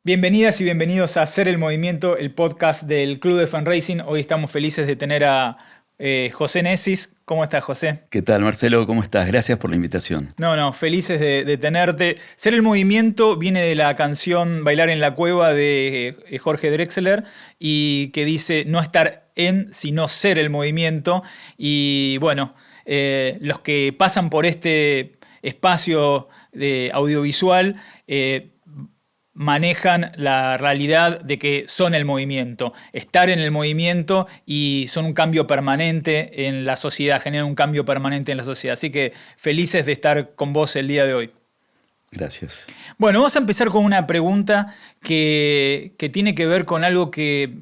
Bienvenidas y bienvenidos a Hacer el Movimiento, el podcast del Club de Fundraising. Hoy estamos felices de tener a José Nesis. ¿Cómo estás, José? ¿Qué tal, Marcelo? ¿Cómo estás? Gracias por la invitación. No, felices de tenerte. Ser el Movimiento viene de la canción Bailar en la Cueva de Jorge Drexler y que dice no estar en, sino ser el movimiento. Y bueno, los que pasan por este espacio de audiovisual manejan la realidad de que son el movimiento, estar en el movimiento y son un cambio permanente en la sociedad, generan un cambio permanente en la sociedad. Así que felices de estar con vos el día de hoy. Gracias. Bueno, vamos a empezar con una pregunta que tiene que ver con algo que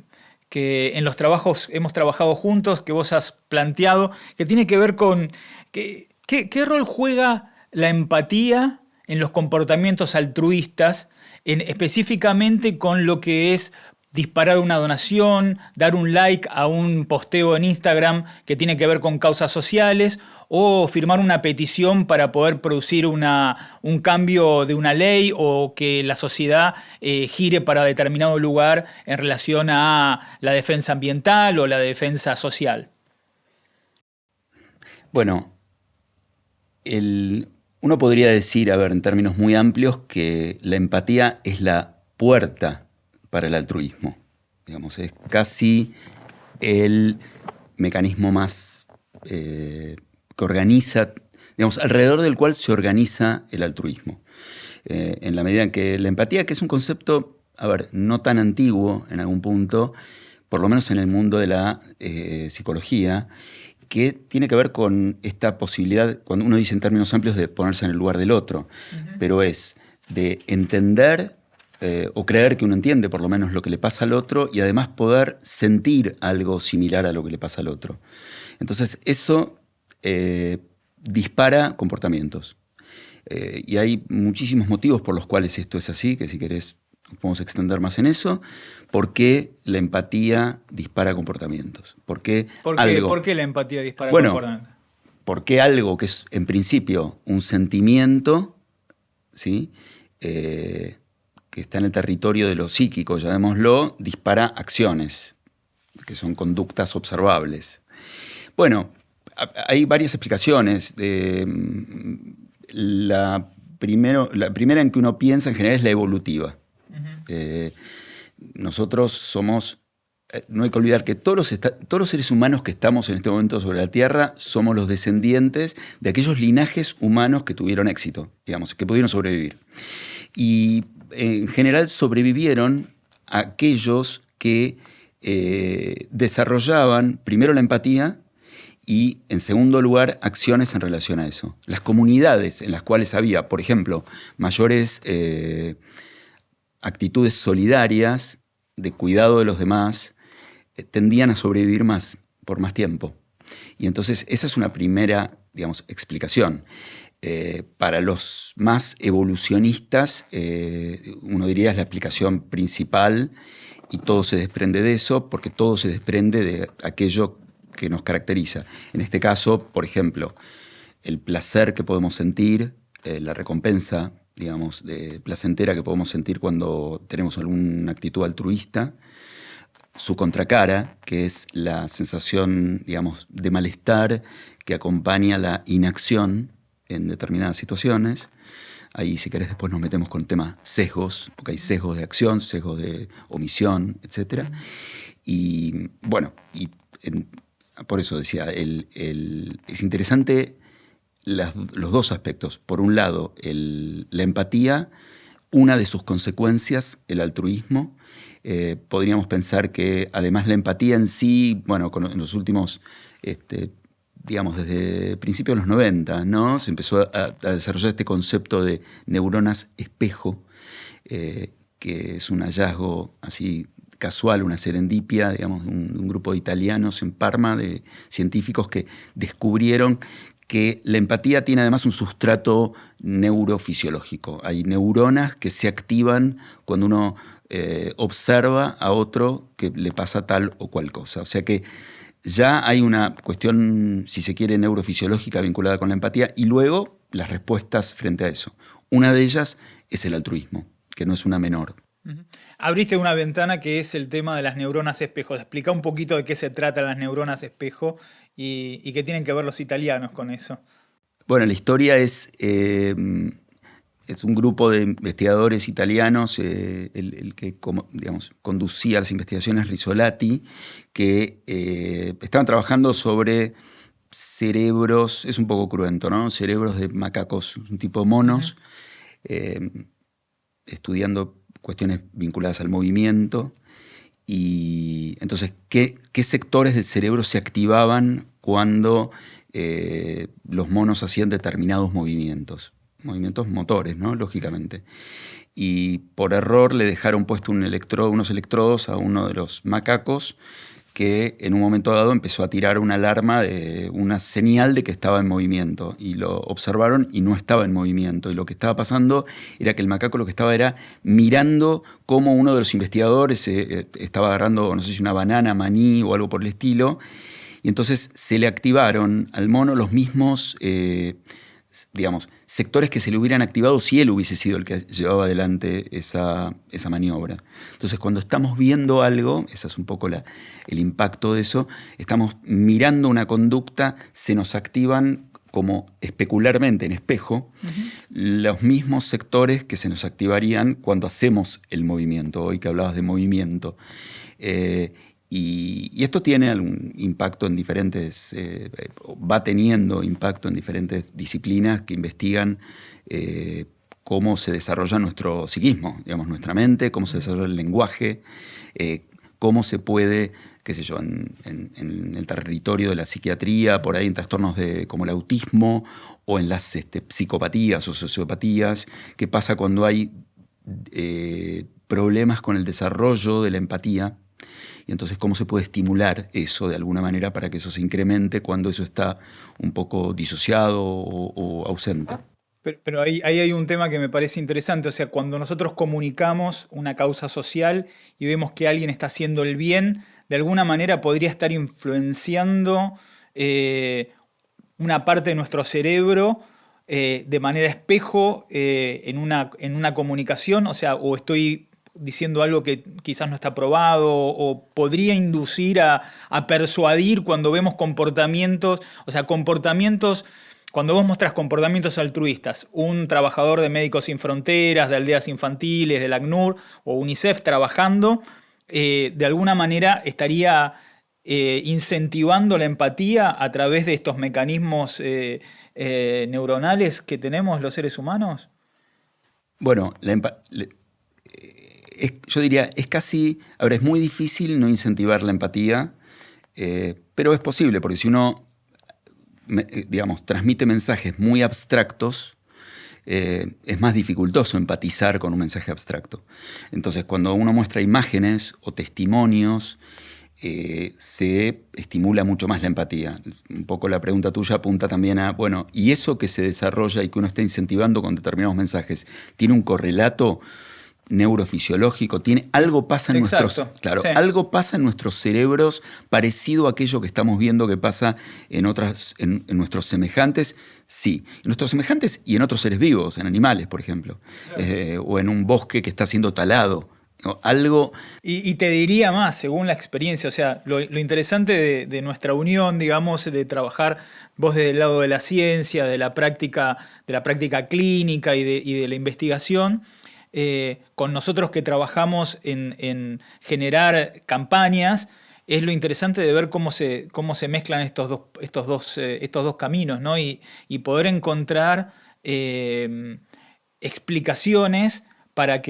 en los trabajos hemos trabajado juntos, que vos has planteado, que tiene que ver con qué rol juega la empatía en los comportamientos altruistas, específicamente con lo que es disparar una donación, dar un like a un posteo en Instagram que tiene que ver con causas sociales o firmar una petición para poder producir un cambio de una ley o que la sociedad gire para determinado lugar en relación a la defensa ambiental o la defensa social. Bueno, uno podría decir, en términos muy amplios, que la empatía es la puerta para el altruismo. Digamos, es casi el mecanismo más que organiza, digamos, alrededor del cual se organiza el altruismo. En la medida en que la empatía, que es un concepto, no tan antiguo en algún punto, por lo menos en el mundo de la psicología, que tiene que ver con esta posibilidad, cuando uno dice en términos amplios, de ponerse en el lugar del otro, pero es de entender o creer que uno entiende por lo menos lo que le pasa al otro y además poder sentir algo similar a lo que le pasa al otro. Entonces eso dispara comportamientos. Y hay muchísimos motivos por los cuales esto es así, que si querés podemos extender más en eso. ¿Por qué la empatía dispara comportamientos? ¿Por qué la empatía dispara comportamientos? Porque algo que es en principio un sentimiento, ¿sí? Que está en el territorio de lo psíquico, llamémoslo, dispara acciones, que son conductas observables. Bueno, hay varias explicaciones. La primera en que uno piensa en general es la evolutiva. Nosotros somos, no hay que olvidar que todos los seres humanos que estamos en este momento sobre la Tierra somos los descendientes de aquellos linajes humanos que tuvieron éxito, digamos, que pudieron sobrevivir. Y en general sobrevivieron aquellos que desarrollaban primero la empatía y, en segundo lugar, acciones en relación a eso. Las comunidades en las cuales había, por ejemplo, mayores actitudes solidarias, de cuidado de los demás, tendían a sobrevivir por más tiempo. Y entonces esa es una primera, digamos, explicación. Para los más evolucionistas, uno diría es la explicación principal y todo se desprende de eso, porque todo se desprende de aquello que nos caracteriza. En este caso, por ejemplo, el placer que podemos sentir, la recompensa, digamos, placentera que podemos sentir cuando tenemos alguna actitud altruista, su contracara, que es la sensación, digamos, de malestar que acompaña la inacción en determinadas situaciones. Ahí, si querés, después nos metemos con temas sesgos, porque hay sesgos de acción, sesgos de omisión, etc. Y bueno, por eso decía, es interesante los dos aspectos. Por un lado, la empatía, una de sus consecuencias, el altruismo. Podríamos pensar que además la empatía en sí, en los últimos, digamos, desde principios de los 90, ¿no? Se empezó a desarrollar este concepto de neuronas espejo, que es un hallazgo así casual, una serendipia, digamos, de un grupo de italianos en Parma, de científicos que descubrieron que la empatía tiene además un sustrato neurofisiológico. Hay neuronas que se activan cuando uno observa a otro que le pasa tal o cual cosa. O sea que ya hay una cuestión, si se quiere, neurofisiológica vinculada con la empatía y luego las respuestas frente a eso. Una de ellas es el altruismo, que no es una menor. Ujú. Abriste una ventana que es el tema de las neuronas espejo. Explica un poquito de qué se tratan las neuronas espejo y qué tienen que ver los italianos con eso. Bueno, la historia es un grupo de investigadores italianos, el que digamos, conducía las investigaciones Risolati, que estaban trabajando sobre cerebros, es un poco cruento, ¿no? Cerebros de macacos, un tipo de Ujú. monos, eh, estudiando cuestiones vinculadas al movimiento. Y entonces, ¿qué sectores del cerebro se activaban cuando los monos hacían determinados movimientos? Movimientos motores, ¿no? Lógicamente. Y por error le dejaron puesto unos electrodos a uno de los macacos que en un momento dado empezó a tirar una alarma, una señal de que estaba en movimiento. Y lo observaron y no estaba en movimiento. Y lo que estaba pasando era que el macaco lo que estaba era mirando cómo uno de los investigadores estaba agarrando, no sé si una banana, maní o algo por el estilo. Y entonces se le activaron al mono los mismos, digamos, sectores que se le hubieran activado si él hubiese sido el que llevaba adelante esa maniobra. Entonces, cuando estamos viendo algo, ese es un poco el impacto de eso, estamos mirando una conducta, se nos activan como especularmente en espejo Ujú. los mismos sectores que se nos activarían cuando hacemos el movimiento, hoy que hablabas de movimiento. Eh, y esto tiene algún impacto en diferentes, va teniendo impacto en diferentes disciplinas que investigan cómo se desarrolla nuestro psiquismo, digamos, nuestra mente, cómo se desarrolla el lenguaje, eh, cómo se puede, qué sé yo, en el territorio de la psiquiatría, por ahí en trastornos como el autismo o en las psicopatías o sociopatías, qué pasa cuando hay problemas con el desarrollo de la empatía. Y entonces, ¿cómo se puede estimular eso de alguna manera para que eso se incremente cuando eso está un poco disociado o ausente? Pero ahí hay un tema que me parece interesante, o sea, cuando nosotros comunicamos una causa social y vemos que alguien está haciendo el bien, de alguna manera podría estar influenciando eh, una parte de nuestro cerebro de manera espejo en una comunicación, o sea, o estoy diciendo algo que quizás no está probado, o podría inducir a persuadir cuando vemos comportamientos, o sea, comportamientos, cuando vos mostrás comportamientos altruistas, un trabajador de Médicos Sin Fronteras, de Aldeas Infantiles, del ACNUR o UNICEF trabajando, de alguna manera estaría incentivando la empatía a través de estos mecanismos neuronales que tenemos los seres humanos? Bueno, yo diría, es casi, a ver, es muy difícil no incentivar la empatía, pero es posible, porque si uno, digamos, transmite mensajes muy abstractos, es más dificultoso empatizar con un mensaje abstracto. Entonces, cuando uno muestra imágenes o testimonios, se estimula mucho más la empatía. Un poco la pregunta tuya apunta también a, bueno, ¿y eso que se desarrolla y que uno está incentivando con determinados mensajes, tiene un correlato neurofisiológico? Algo pasa en nuestros, Exacto, claro, sí. algo pasa en nuestros cerebros parecido a aquello que estamos viendo que pasa en nuestros semejantes, sí, en nuestros semejantes y en otros seres vivos, en animales, por ejemplo, o en un bosque que está siendo talado. ¿No? Algo. Y te diría más, según la experiencia, o sea, lo interesante de nuestra unión, digamos, de trabajar vos desde el lado de la ciencia, de la práctica clínica y de la investigación, con nosotros que trabajamos en generar campañas, es lo interesante de ver cómo se mezclan estos dos caminos, ¿no? Y poder encontrar explicaciones para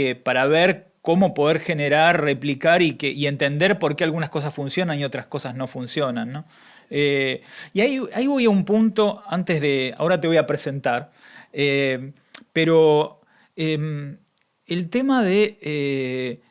ver cómo poder generar, replicar y entender por qué algunas cosas funcionan y otras cosas no funcionan, ¿no? Y ahí voy a un punto antes de, ahora te voy a presentar, pero el tema de,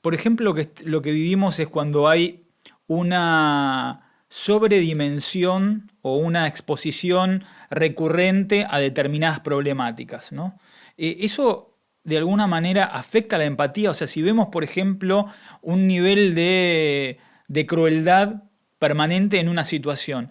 por ejemplo, lo que vivimos es cuando hay una sobredimensión o una exposición recurrente a determinadas problemáticas, ¿no? Eso de alguna manera afecta la empatía. O sea, si vemos, por ejemplo, un nivel de crueldad permanente en una situación,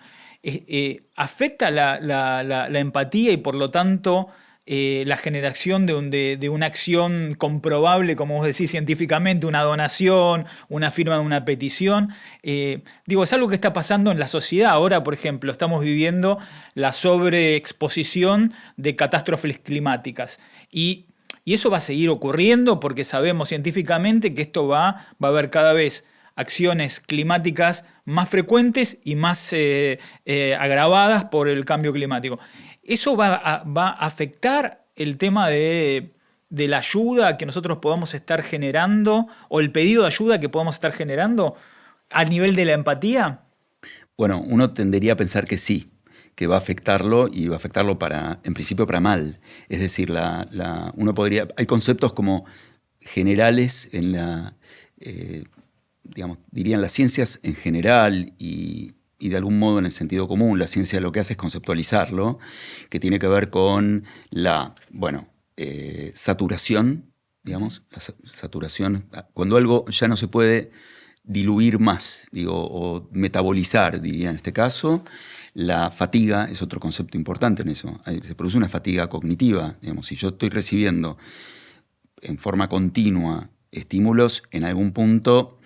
afecta la empatía y por lo tanto la generación de una acción comprobable, como vos decís, científicamente, una donación, una firma de una petición. Es algo que está pasando en la sociedad. Ahora, por ejemplo, estamos viviendo la sobreexposición de catástrofes climáticas. Y eso va a seguir ocurriendo porque sabemos científicamente que esto va a haber cada vez acciones climáticas más frecuentes y más agravadas por el cambio climático. ¿Eso va a afectar el tema de la ayuda que nosotros podamos estar generando o el pedido de ayuda que podamos estar generando a nivel de la empatía? Bueno, uno tendería a pensar que sí, que va a afectarlo y va a afectarlo en principio para mal. Es decir, hay conceptos como generales en dirían las ciencias en general y de algún modo en el sentido común. La ciencia lo que hace es conceptualizarlo, que tiene que ver con la saturación, la saturación, cuando algo ya no se puede diluir más, o metabolizar, diría en este caso. La fatiga es otro concepto importante en eso. Se produce una fatiga cognitiva. Si yo estoy recibiendo en forma continua estímulos, en algún punto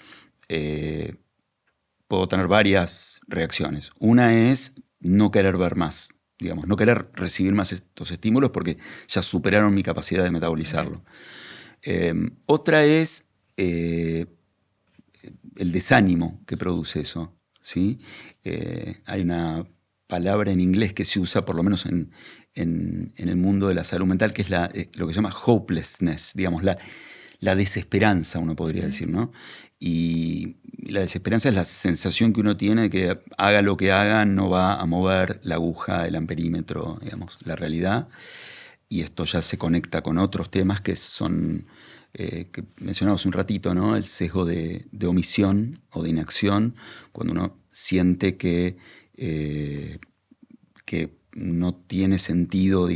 puedo tener varias reacciones. Una es no querer ver más, no querer recibir más estos estímulos porque ya superaron mi capacidad de metabolizarlo. Otra es el desánimo que produce eso, ¿sí? Hay una palabra en inglés que se usa, por lo menos en el mundo de la salud mental, que es lo que se llama hopelessness, la desesperanza, uno podría decir, ¿no? Y la desesperanza es la sensación que uno tiene de que haga lo que haga, no va a mover la aguja, el amperímetro, la realidad. Y esto ya se conecta con otros temas que son, que mencionamos un ratito, ¿no? El sesgo de omisión o de inacción, cuando uno siente que no tiene sentido,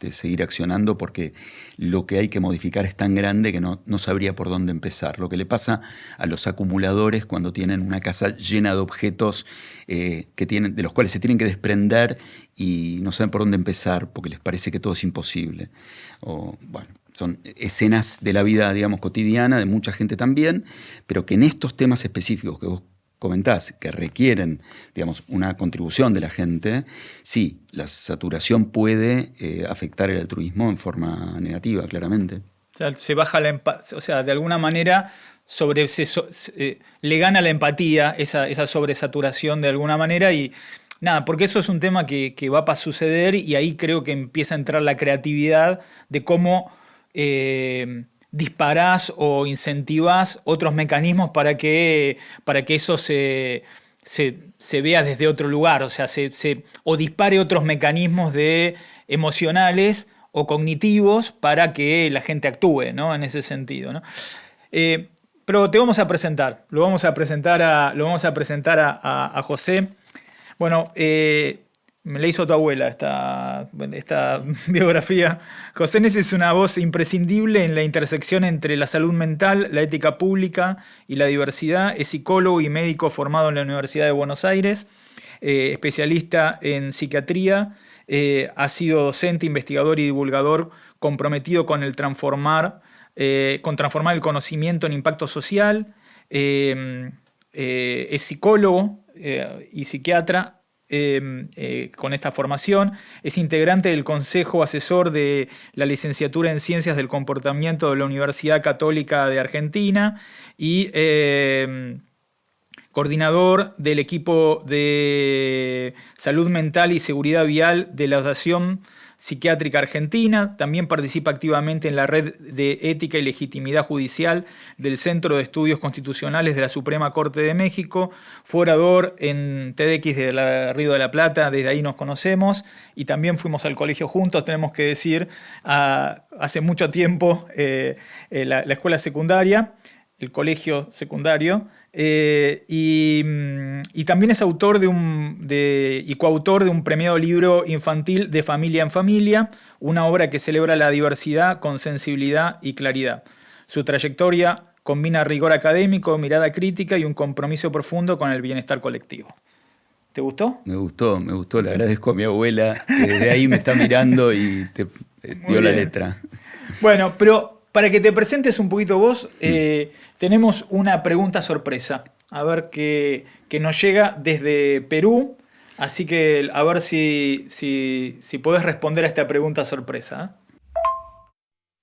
seguir accionando porque lo que hay que modificar es tan grande que no sabría por dónde empezar. Lo que le pasa a los acumuladores cuando tienen una casa llena de objetos de los cuales se tienen que desprender y no saben por dónde empezar porque les parece que todo es imposible. Son escenas de la vida, cotidiana de mucha gente también, pero que en estos temas específicos que vos comentás, que requieren, una contribución de la gente, sí, la saturación puede afectar el altruismo en forma negativa, claramente. O sea, se baja de alguna manera le gana la empatía esa sobresaturación de alguna manera y nada, porque eso es un tema que va a suceder y ahí creo que empieza a entrar la creatividad de cómo disparás o incentivás otros mecanismos para que eso se vea desde otro lugar, o sea, o dispare otros mecanismos emocionales o cognitivos para que la gente actúe, ¿no? En ese sentido, ¿no? Pero lo vamos a presentar a José. Bueno, me la hizo tu abuela esta biografía. José Ness es una voz imprescindible en la intersección entre la salud mental, la ética pública y la diversidad. Es psicólogo y médico formado en la Universidad de Buenos Aires, especialista en psiquiatría. Ha sido docente, investigador y divulgador comprometido con transformar el conocimiento en impacto social. Es psicólogo y psiquiatra. Con esta formación, es integrante del Consejo Asesor de la Licenciatura en Ciencias del Comportamiento de la Universidad Católica de Argentina y coordinador del equipo de salud mental y seguridad vial de la Asociación Psiquiátrica Argentina. También participa activamente en la Red de Ética y Legitimidad Judicial del Centro de Estudios Constitucionales de la Suprema Corte de México. Fue orador en TEDx de Río de la Plata, desde ahí nos conocemos y también fuimos al colegio juntos, tenemos que decir, hace mucho tiempo, la escuela secundaria, el colegio secundario. Y también es autor y coautor de un premiado libro infantil De Familia en Familia, una obra que celebra la diversidad con sensibilidad y claridad. Su trayectoria combina rigor académico, mirada crítica y un compromiso profundo con el bienestar colectivo. ¿Te gustó? Me gustó. Le agradezco a mi abuela, que desde ahí me está mirando y dio la bien. letra. Bueno, pero para que te presentes un poquito vos, tenemos una pregunta sorpresa. A ver que nos llega desde Perú. Así que a ver si podés responder a esta pregunta sorpresa.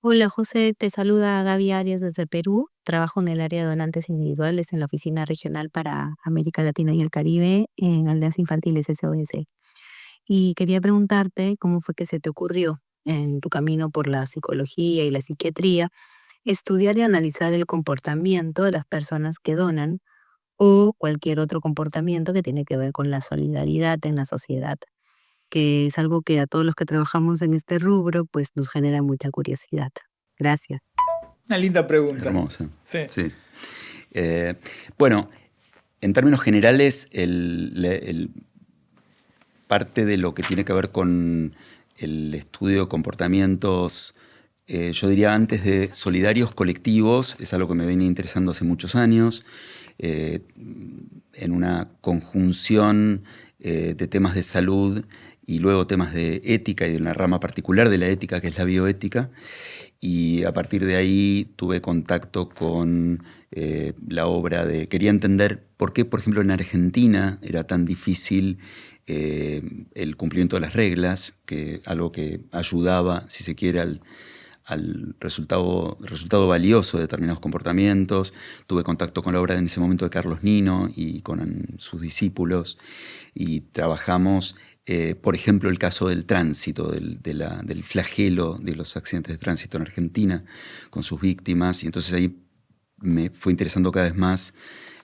Hola José, te saluda Gaby Arias desde Perú. Trabajo en el área de donantes individuales en la Oficina Regional para América Latina y el Caribe en Aldeas Infantiles SOS. Y quería preguntarte cómo fue que se te ocurrió en tu camino por la psicología y la psiquiatría estudiar y analizar el comportamiento de las personas que donan o cualquier otro comportamiento que tiene que ver con la solidaridad en la sociedad, que es algo que a todos los que trabajamos en este rubro pues nos genera mucha curiosidad. Gracias. Una linda pregunta. Hermosa. Sí. Sí. Bueno, en términos generales, parte de lo que tiene que ver con el estudio de comportamientos, yo diría antes de solidarios colectivos, es algo que me viene interesando hace muchos años, en una conjunción de temas de salud y luego temas de ética y de una rama particular de la ética que es la bioética. Y a partir de ahí tuve contacto con la obra quería entender por qué, por ejemplo, en Argentina era tan difícil el cumplimiento de las reglas, que algo que ayudaba, si se quiere, al resultado valioso de determinados comportamientos. Tuve contacto con la obra en ese momento de Carlos Nino y con sus discípulos y trabajamos, por ejemplo, el caso del tránsito, del flagelo de los accidentes de tránsito en Argentina con sus víctimas, y entonces ahí me fue interesando cada vez más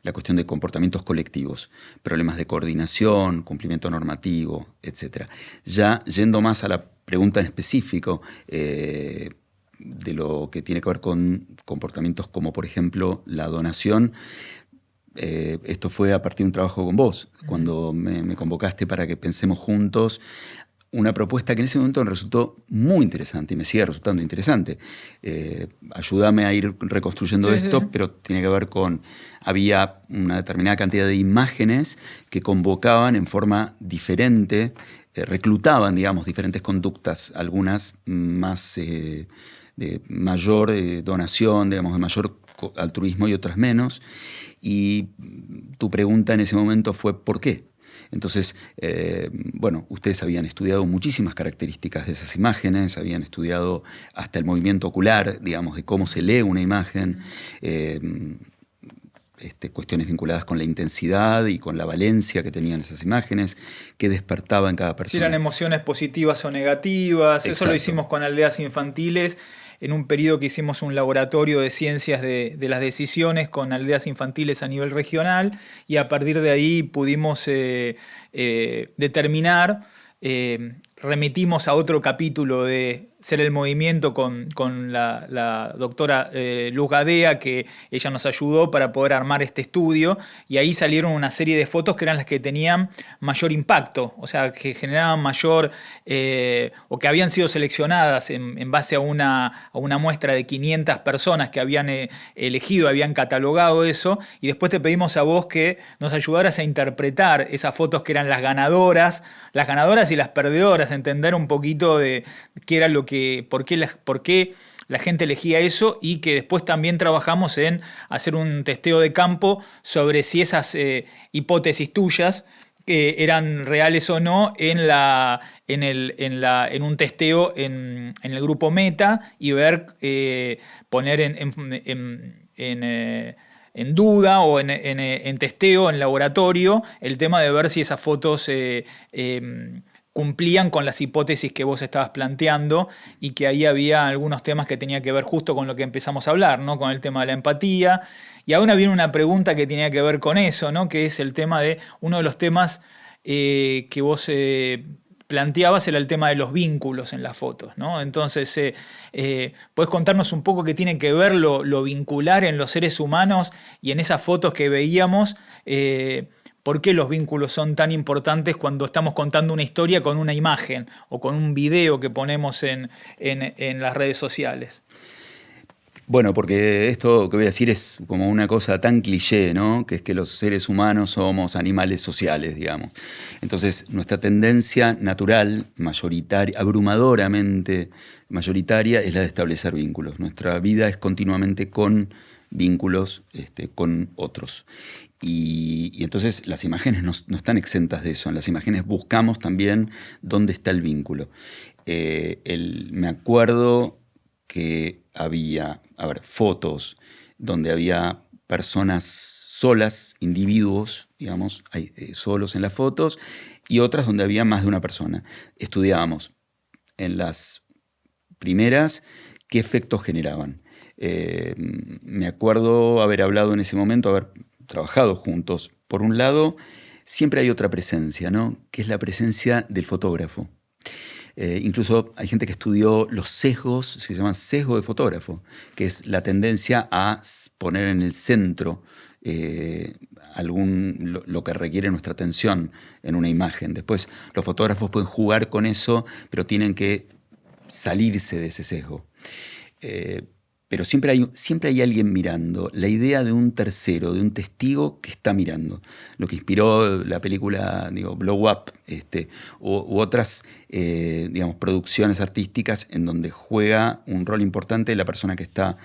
la cuestión de comportamientos colectivos, problemas de coordinación, cumplimiento normativo, etc. Ya yendo más a la pregunta en específico, de lo que tiene que ver con comportamientos como, por ejemplo, la donación. Esto fue a partir de un trabajo con vos, cuando me convocaste para que pensemos juntos una propuesta que en ese momento me resultó muy interesante y me sigue resultando interesante. Ayúdame a ir reconstruyendo esto, pero tiene que ver con, había una determinada cantidad de imágenes que convocaban en forma diferente, reclutaban, digamos, diferentes conductas, algunas más de mayor donación, digamos, de mayor altruismo y otras menos. Y tu pregunta en ese momento fue ¿por qué? Entonces, bueno, ustedes habían estudiado muchísimas características de esas imágenes, habían estudiado hasta el movimiento ocular, digamos, de cómo se lee una imagen, cuestiones vinculadas con la intensidad y con la valencia que tenían esas imágenes, qué despertaba en cada persona. Si eran emociones positivas o negativas. Exacto. Eso lo hicimos con aldeas infantiles en un periodo que hicimos un laboratorio de ciencias de las decisiones con aldeas infantiles a nivel regional, y a partir de ahí pudimos determinar, remitimos a otro capítulo de Ser el Movimiento con la doctora Luz Gadea, que ella nos ayudó para poder armar este estudio, y ahí salieron una serie de fotos que eran las que tenían mayor impacto, o sea, que generaban mayor, o que habían sido seleccionadas en base a una muestra de 500 personas que habían elegido, habían catalogado eso, y después te pedimos a vos que nos ayudaras a interpretar esas fotos que eran las ganadoras y las perdedoras, entender un poquito de qué era por qué la gente elegía eso, y que después también trabajamos en hacer un testeo de campo sobre si esas hipótesis tuyas eran reales o no en un testeo en el grupo Meta, y ver, poner en duda o en testeo, en laboratorio, el tema de ver si esas fotos cumplían con las hipótesis que vos estabas planteando, y que ahí había algunos temas que tenían que ver justo con lo que empezamos a hablar, ¿no? Con el tema de la empatía. Y ahora viene una pregunta que tenía que ver con eso, ¿no? Que es el tema de uno de los temas que vos planteabas, era el tema de los vínculos en las fotos, ¿no? Entonces, ¿podés contarnos un poco qué tiene que ver lo vincular en los seres humanos y en esas fotos que veíamos? ¿Por qué los vínculos son tan importantes cuando estamos contando una historia con una imagen o con un video que ponemos en las redes sociales? Bueno, porque esto que voy a decir es como una cosa tan cliché, ¿no? Que es que los seres humanos somos animales sociales, digamos. Entonces, nuestra tendencia natural, mayoritaria, abrumadoramente mayoritaria, es la de establecer vínculos. Nuestra vida es continuamente con vínculos con otros. Y entonces las imágenes no están exentas de eso. En las imágenes buscamos también dónde está el vínculo. Me acuerdo que había, a ver, fotos donde había personas solas, individuos, digamos, solos en las fotos, y otras donde había más de una persona. Estudiábamos en las primeras qué efectos generaban. Me acuerdo haber hablado en ese momento, haber trabajado juntos. Por un lado, siempre hay otra presencia, ¿no? Que es la presencia del fotógrafo. Incluso hay gente que estudió los sesgos, se llaman sesgo de fotógrafo, que es la tendencia a poner en el centro lo que requiere nuestra atención en una imagen. Después los fotógrafos pueden jugar con eso, pero tienen que salirse de ese sesgo. Pero siempre hay alguien mirando. La idea de un tercero, de un testigo que está mirando. Lo que inspiró la película, Blow Up, u otras, producciones artísticas en donde juega un rol importante la persona que está,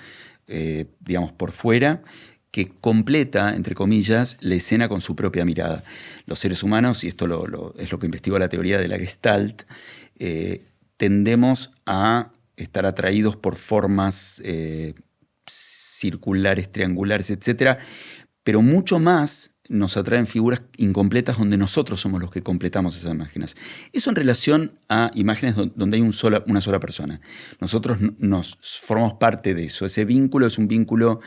por fuera, que completa, entre comillas, la escena con su propia mirada. Los seres humanos, y esto es lo que investigó la teoría de la Gestalt, tendemos a estar atraídos por formas circulares, triangulares, etcétera, pero mucho más nos atraen figuras incompletas donde nosotros somos los que completamos esas imágenes. Eso en relación a imágenes donde hay una sola persona. Nosotros nos formamos parte de eso. Ese vínculo es un vínculo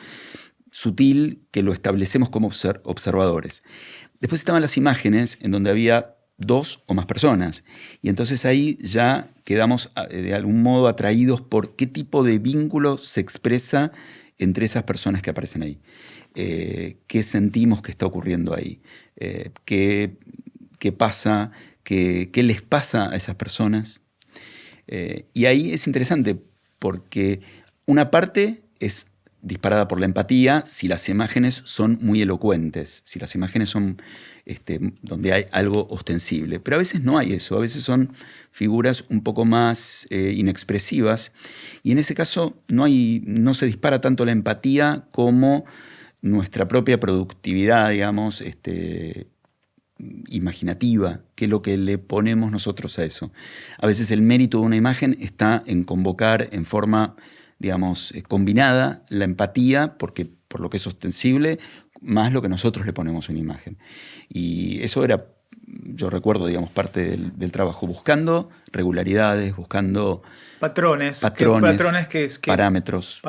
sutil que lo establecemos como observadores. Después estaban las imágenes en donde había dos o más personas. Y entonces ahí ya quedamos de algún modo atraídos por qué tipo de vínculo se expresa entre esas personas que aparecen ahí. Qué sentimos que está ocurriendo ahí. Qué pasa, qué les pasa a esas personas. Y ahí es interesante porque una parte es disparada por la empatía si las imágenes son muy elocuentes, si las imágenes son donde hay algo ostensible. Pero a veces no hay eso, a veces son figuras un poco más inexpresivas y en ese caso no se dispara tanto la empatía como nuestra propia productividad, digamos, imaginativa, que es lo que le ponemos nosotros a eso. A veces el mérito de una imagen está en convocar en forma, digamos, combinada la empatía, por lo que es ostensible, más lo que nosotros le ponemos a una imagen. Y eso era, yo recuerdo, digamos, parte del trabajo, buscando regularidades, buscando patrones, parámetros.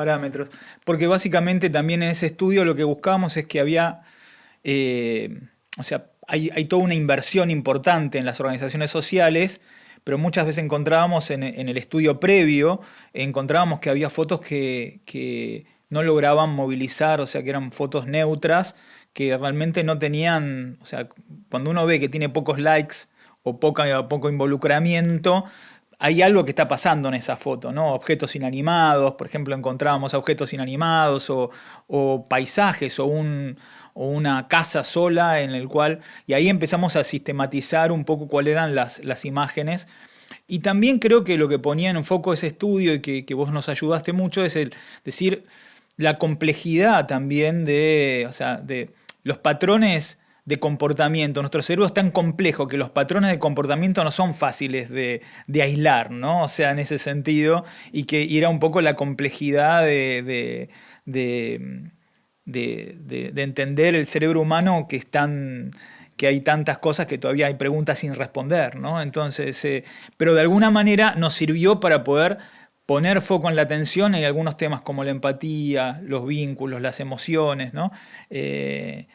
Porque básicamente también en ese estudio lo que buscábamos es que había, hay toda una inversión importante en las organizaciones sociales, pero muchas veces encontrábamos en el estudio previo, encontrábamos que había fotos que no lograban movilizar, o sea, que eran fotos neutras, que realmente no tenían, o sea, cuando uno ve que tiene pocos likes o poco involucramiento, hay algo que está pasando en esa foto, ¿no? Objetos inanimados, por ejemplo, encontrábamos objetos inanimados o paisajes o una casa sola en el cual... Y ahí empezamos a sistematizar un poco cuáles eran las imágenes. Y también creo que lo que ponía en foco ese estudio y que vos nos ayudaste mucho es decir la complejidad también de los patrones de comportamiento. Nuestro cerebro es tan complejo que los patrones de comportamiento no son fáciles de aislar, ¿no? O sea, en ese sentido, y era un poco la complejidad de entender el cerebro humano que hay tantas cosas que todavía hay preguntas sin responder, ¿no? Entonces, pero de alguna manera nos sirvió para poder poner foco en la atención en algunos temas como la empatía, los vínculos, las emociones, ¿no? Que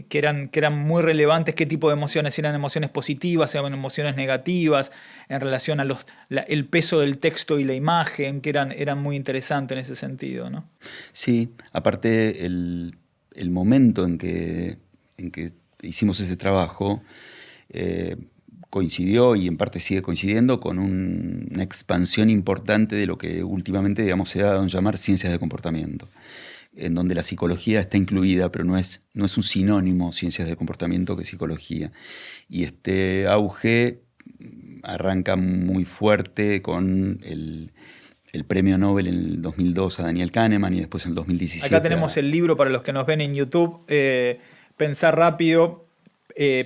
eran muy relevantes, qué tipo de emociones, si eran emociones positivas, si eran emociones negativas, en relación a el peso del texto y la imagen, que eran muy interesantes en ese sentido, ¿no? Sí, aparte el momento en que hicimos ese trabajo coincidió y en parte sigue coincidiendo con una expansión importante de lo que últimamente, digamos, se ha dado en llamar ciencias de comportamiento, en donde la psicología está incluida, pero no es un sinónimo ciencias de comportamiento que psicología. Y este auge arranca muy fuerte con el premio Nobel en el 2002 a Daniel Kahneman y después en el 2017. Acá tenemos el libro para los que nos ven en YouTube, Pensar rápido,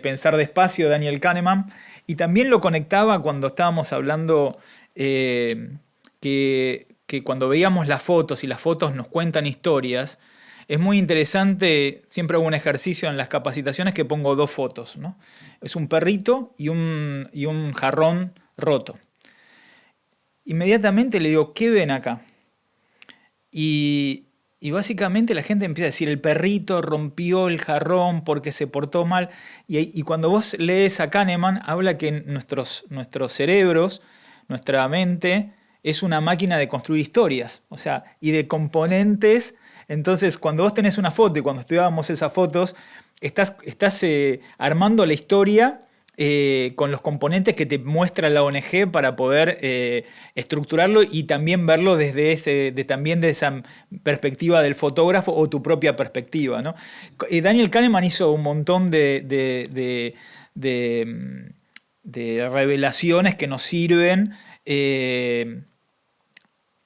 pensar despacio, de Daniel Kahneman. Y también lo conectaba cuando estábamos hablando que cuando veíamos las fotos y las fotos nos cuentan historias, es muy interesante, siempre hago un ejercicio en las capacitaciones que pongo 2 fotos, ¿no? Es un perrito y un jarrón roto. Inmediatamente le digo, ¿qué ven acá? Y básicamente la gente empieza a decir, el perrito rompió el jarrón porque se portó mal. Y cuando vos lees a Kahneman, habla que nuestros cerebros, nuestra mente, es una máquina de construir historias, o sea, y de componentes. Entonces, cuando vos tenés una foto y cuando estudiábamos esas fotos, estás armando la historia con los componentes que te muestra la ONG para poder estructurarlo y también verlo desde esa perspectiva del fotógrafo o tu propia perspectiva, ¿no? Daniel Kahneman hizo un montón de revelaciones que nos sirven.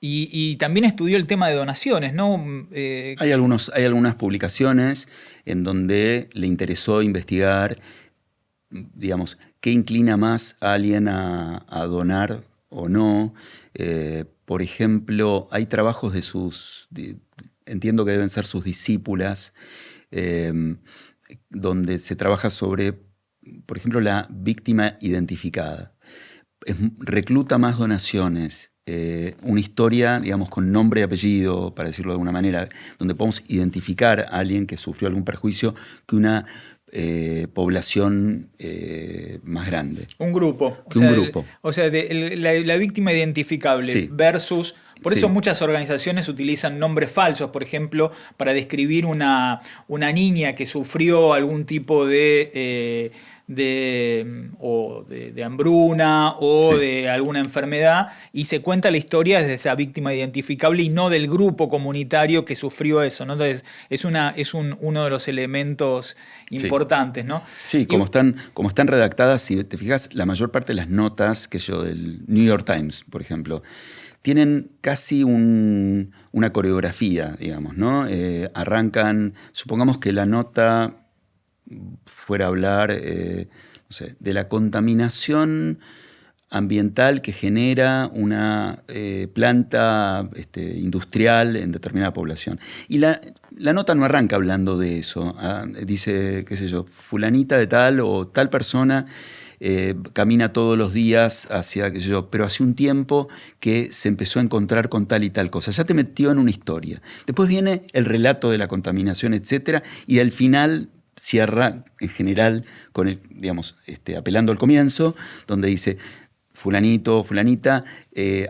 Y también estudió el tema de donaciones, ¿no? Hay algunas publicaciones en donde le interesó investigar, digamos, qué inclina más a alguien a donar o no. Por ejemplo, hay trabajos entiendo que deben ser sus discípulas, donde se trabaja sobre, por ejemplo, la víctima identificada. Recluta más donaciones. Una historia, digamos, con nombre y apellido, para decirlo de alguna manera, donde podemos identificar a alguien que sufrió algún perjuicio, que una población más grande. Un grupo. La víctima identificable, sí, versus... Por eso muchas organizaciones utilizan nombres falsos, por ejemplo, para describir una niña que sufrió algún tipo de hambruna o de alguna enfermedad, y se cuenta la historia desde esa víctima identificable y no del grupo comunitario que sufrió eso, ¿no? Entonces es uno de los elementos importantes, ¿no? Sí, como están redactadas, si te fijas, la mayor parte de las notas del New York Times, por ejemplo, tienen casi una coreografía, digamos, ¿no? Arrancan, supongamos que la nota fuera a hablar de la contaminación ambiental que genera una planta industrial en determinada población. Y la nota no arranca hablando de eso. Dice, qué sé yo, fulanita de tal o tal persona camina todos los días hacia, qué sé yo, pero hace un tiempo que se empezó a encontrar con tal y tal cosa. Ya te metió en una historia. Después viene el relato de la contaminación, etcétera, y al final cierra en general con apelando al comienzo, donde dice, fulanito, fulanita,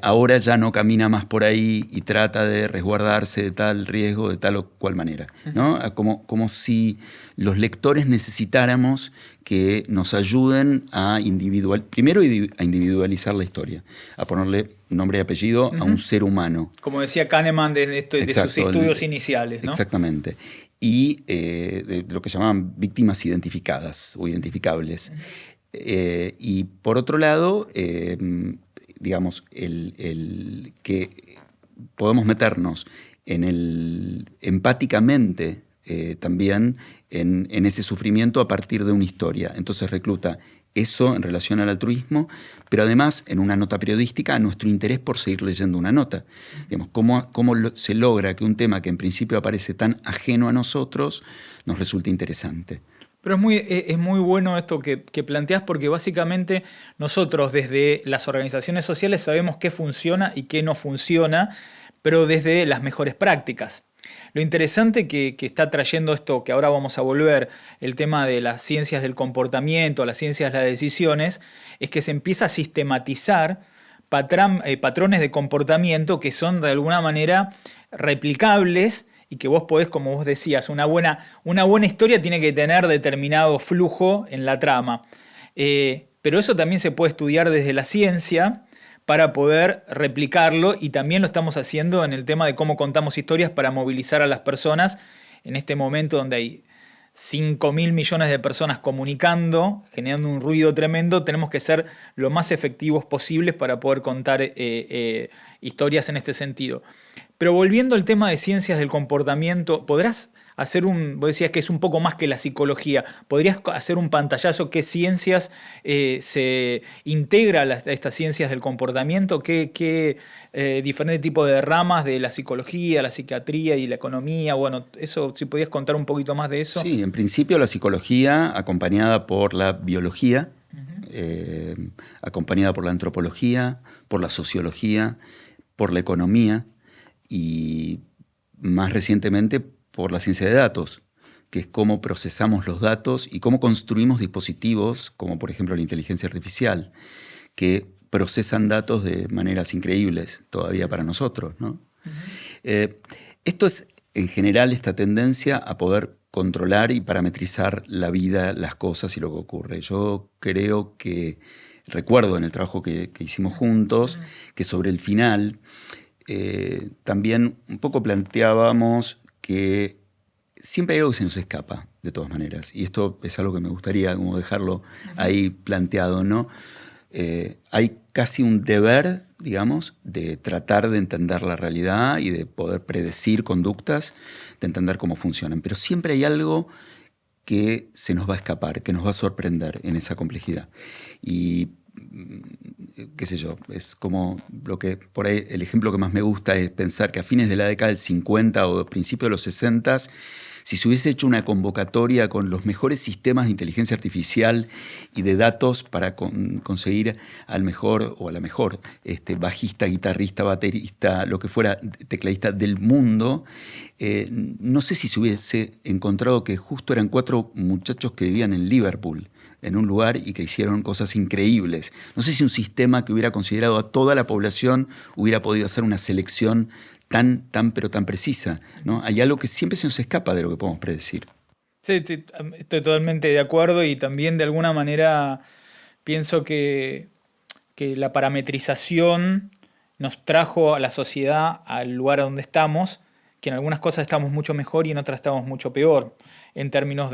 ahora ya no camina más por ahí y trata de resguardarse de tal riesgo de tal o cual manera, ¿no? Como si los lectores necesitáramos que nos ayuden primero a individualizar la historia, a ponerle nombre y apellido a un ser humano. Como decía Kahneman de sus estudios iniciales, ¿no? Exactamente. Y de lo que llamaban víctimas identificadas o identificables. Y por otro lado, digamos, el que podemos meternos empáticamente también en ese sufrimiento a partir de una historia. Entonces recluta eso en relación al altruismo, pero además en una nota periodística a nuestro interés por seguir leyendo una nota. Digamos, cómo se logra que un tema que en principio aparece tan ajeno a nosotros nos resulte interesante. Pero es muy bueno esto que planteás, porque básicamente nosotros desde las organizaciones sociales sabemos qué funciona y qué no funciona, pero desde las mejores prácticas. Lo interesante que está trayendo esto, que ahora vamos a volver, el tema de las ciencias del comportamiento, las ciencias de las decisiones, es que se empieza a sistematizar patrones de comportamiento que son de alguna manera replicables y que vos podés, como vos decías, una buena historia tiene que tener determinado flujo en la trama. pero eso también se puede estudiar desde la ciencia para poder replicarlo, y también lo estamos haciendo en el tema de cómo contamos historias para movilizar a las personas en este momento donde hay 5.000 millones de personas comunicando, generando un ruido tremendo. Tenemos que ser lo más efectivos posibles para poder contar historias en este sentido. Pero volviendo al tema de ciencias del comportamiento, ¿podrás hacer vos decías que es un poco más que la psicología, ¿podrías hacer un pantallazo qué ciencias se integra a estas ciencias del comportamiento? ¿Qué diferentes tipos de ramas de la psicología, la psiquiatría y la economía? Bueno, eso, si podías contar un poquito más de eso. Sí, en principio la psicología acompañada por la biología, acompañada por la antropología, por la sociología, por la economía y más recientemente por la ciencia de datos, que es cómo procesamos los datos y cómo construimos dispositivos, como por ejemplo la inteligencia artificial, que procesan datos de maneras increíbles todavía para nosotros, ¿no? Esto es, en general, esta tendencia a poder controlar y parametrizar la vida, las cosas y lo que ocurre. Yo creo que, recuerdo en el trabajo que hicimos juntos, que sobre el final también un poco planteábamos que siempre hay algo que se nos escapa, de todas maneras. Y esto es algo que me gustaría como dejarlo ahí planteado, ¿no? Hay casi un deber, digamos, de tratar de entender la realidad y de poder predecir conductas, de entender cómo funcionan. Pero siempre hay algo que se nos va a escapar, que nos va a sorprender en esa complejidad. Y qué sé yo, es como lo que por ahí el ejemplo que más me gusta es pensar que a fines de la década del 50 o principios de los 60, si se hubiese hecho una convocatoria con los mejores sistemas de inteligencia artificial y de datos para conseguir al mejor o a la mejor bajista, guitarrista, baterista, lo que fuera, tecladista del mundo, no sé si se hubiese encontrado que justo eran 4 muchachos que vivían en Liverpool, en un lugar, y que hicieron cosas increíbles. No sé si un sistema que hubiera considerado a toda la población hubiera podido hacer una selección tan precisa, ¿no? Hay algo que siempre se nos escapa de lo que podemos predecir. Sí, sí, estoy totalmente de acuerdo, y también de alguna manera pienso que la parametrización nos trajo a la sociedad al lugar a donde estamos, que en algunas cosas estamos mucho mejor y en otras estamos mucho peor. En términos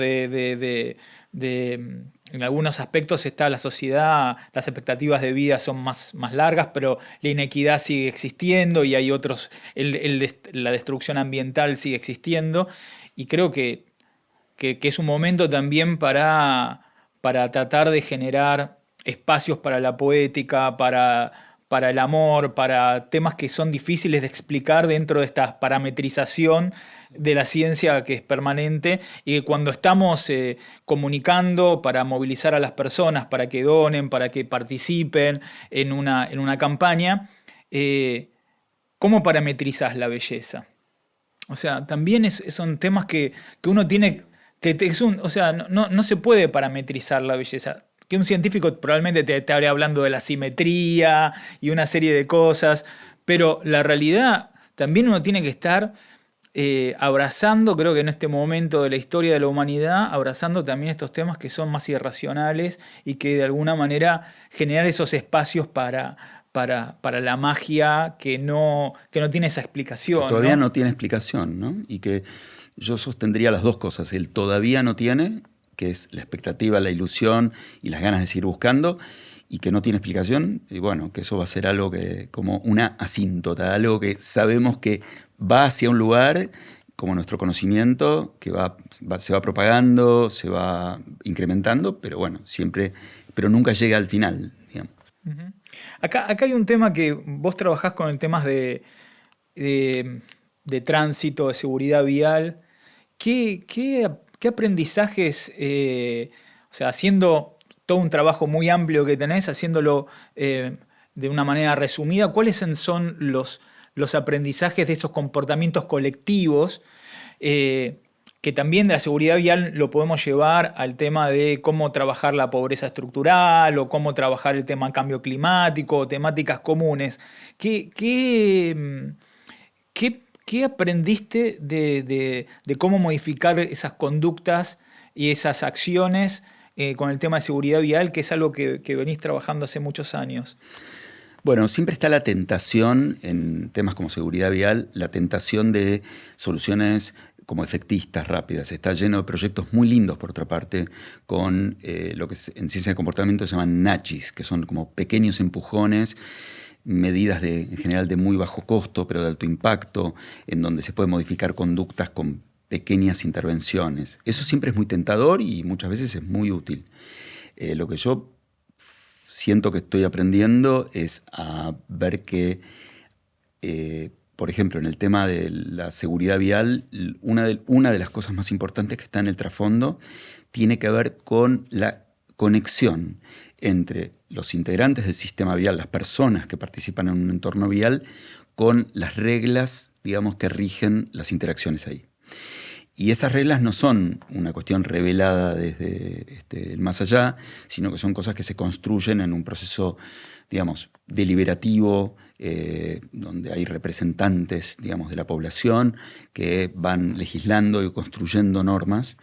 en algunos aspectos está la sociedad, las expectativas de vida son más largas, pero la inequidad sigue existiendo, y hay otros, la destrucción ambiental sigue existiendo, y creo que es un momento también para tratar de generar espacios para la poética, para el amor, para temas que son difíciles de explicar dentro de esta parametrización de la ciencia que es permanente, y que cuando estamos comunicando para movilizar a las personas, para que donen, para que participen en una campaña, ¿cómo parametrizas la belleza? O sea, también son temas que uno tiene, o sea, no se puede parametrizar la belleza. Que un científico probablemente te hable hablando de la simetría y una serie de cosas, pero la realidad también uno tiene que estar abrazando, creo que en este momento de la historia de la humanidad, abrazando también estos temas que son más irracionales, y que de alguna manera generar esos espacios para la magia que no tiene esa explicación, que todavía ¿no? no tiene explicación, ¿no? Y que yo sostendría las dos cosas. El todavía no tiene, que es la expectativa, la ilusión y las ganas de seguir buscando, y que no tiene explicación, y bueno, que eso va a ser algo que, como una asíntota, algo que sabemos que va hacia un lugar, como nuestro conocimiento, que se va propagando, se va incrementando, pero bueno, pero nunca llega al final, digamos. Uh-huh. Acá hay un tema que vos trabajás con el tema de tránsito, de seguridad vial. ¿Qué aprendizajes, o sea, haciendo todo un trabajo muy amplio que tenés, haciéndolo de una manera resumida, cuáles son los aprendizajes de esos comportamientos colectivos, que también de la seguridad vial lo podemos llevar al tema de cómo trabajar la pobreza estructural, o cómo trabajar el tema cambio climático, o temáticas comunes? ¿Qué aprendiste de cómo modificar esas conductas y esas acciones con el tema de seguridad vial, que es algo que venís trabajando hace muchos años? Bueno, siempre está la tentación en temas como seguridad vial, la tentación de soluciones como efectistas, rápidas. Está lleno de proyectos muy lindos, por otra parte, con lo que en ciencia de comportamiento se llaman nachis, que son como pequeños empujones, medidas en general de muy bajo costo, pero de alto impacto, en donde se puede modificar conductas con pequeñas intervenciones. Eso siempre es muy tentador y muchas veces es muy útil. Lo que yo siento que estoy aprendiendo es a ver que, por ejemplo, en el tema de la seguridad vial, una de las cosas más importantes que está en el trasfondo tiene que ver con la conexión entre los integrantes del sistema vial, las personas que participan en un entorno vial, con las reglas, digamos, que rigen las interacciones ahí. Y esas reglas no son una cuestión revelada desde el más allá, sino que son cosas que se construyen en un proceso, digamos, deliberativo, donde hay representantes, digamos, de la población que van legislando y construyendo normas.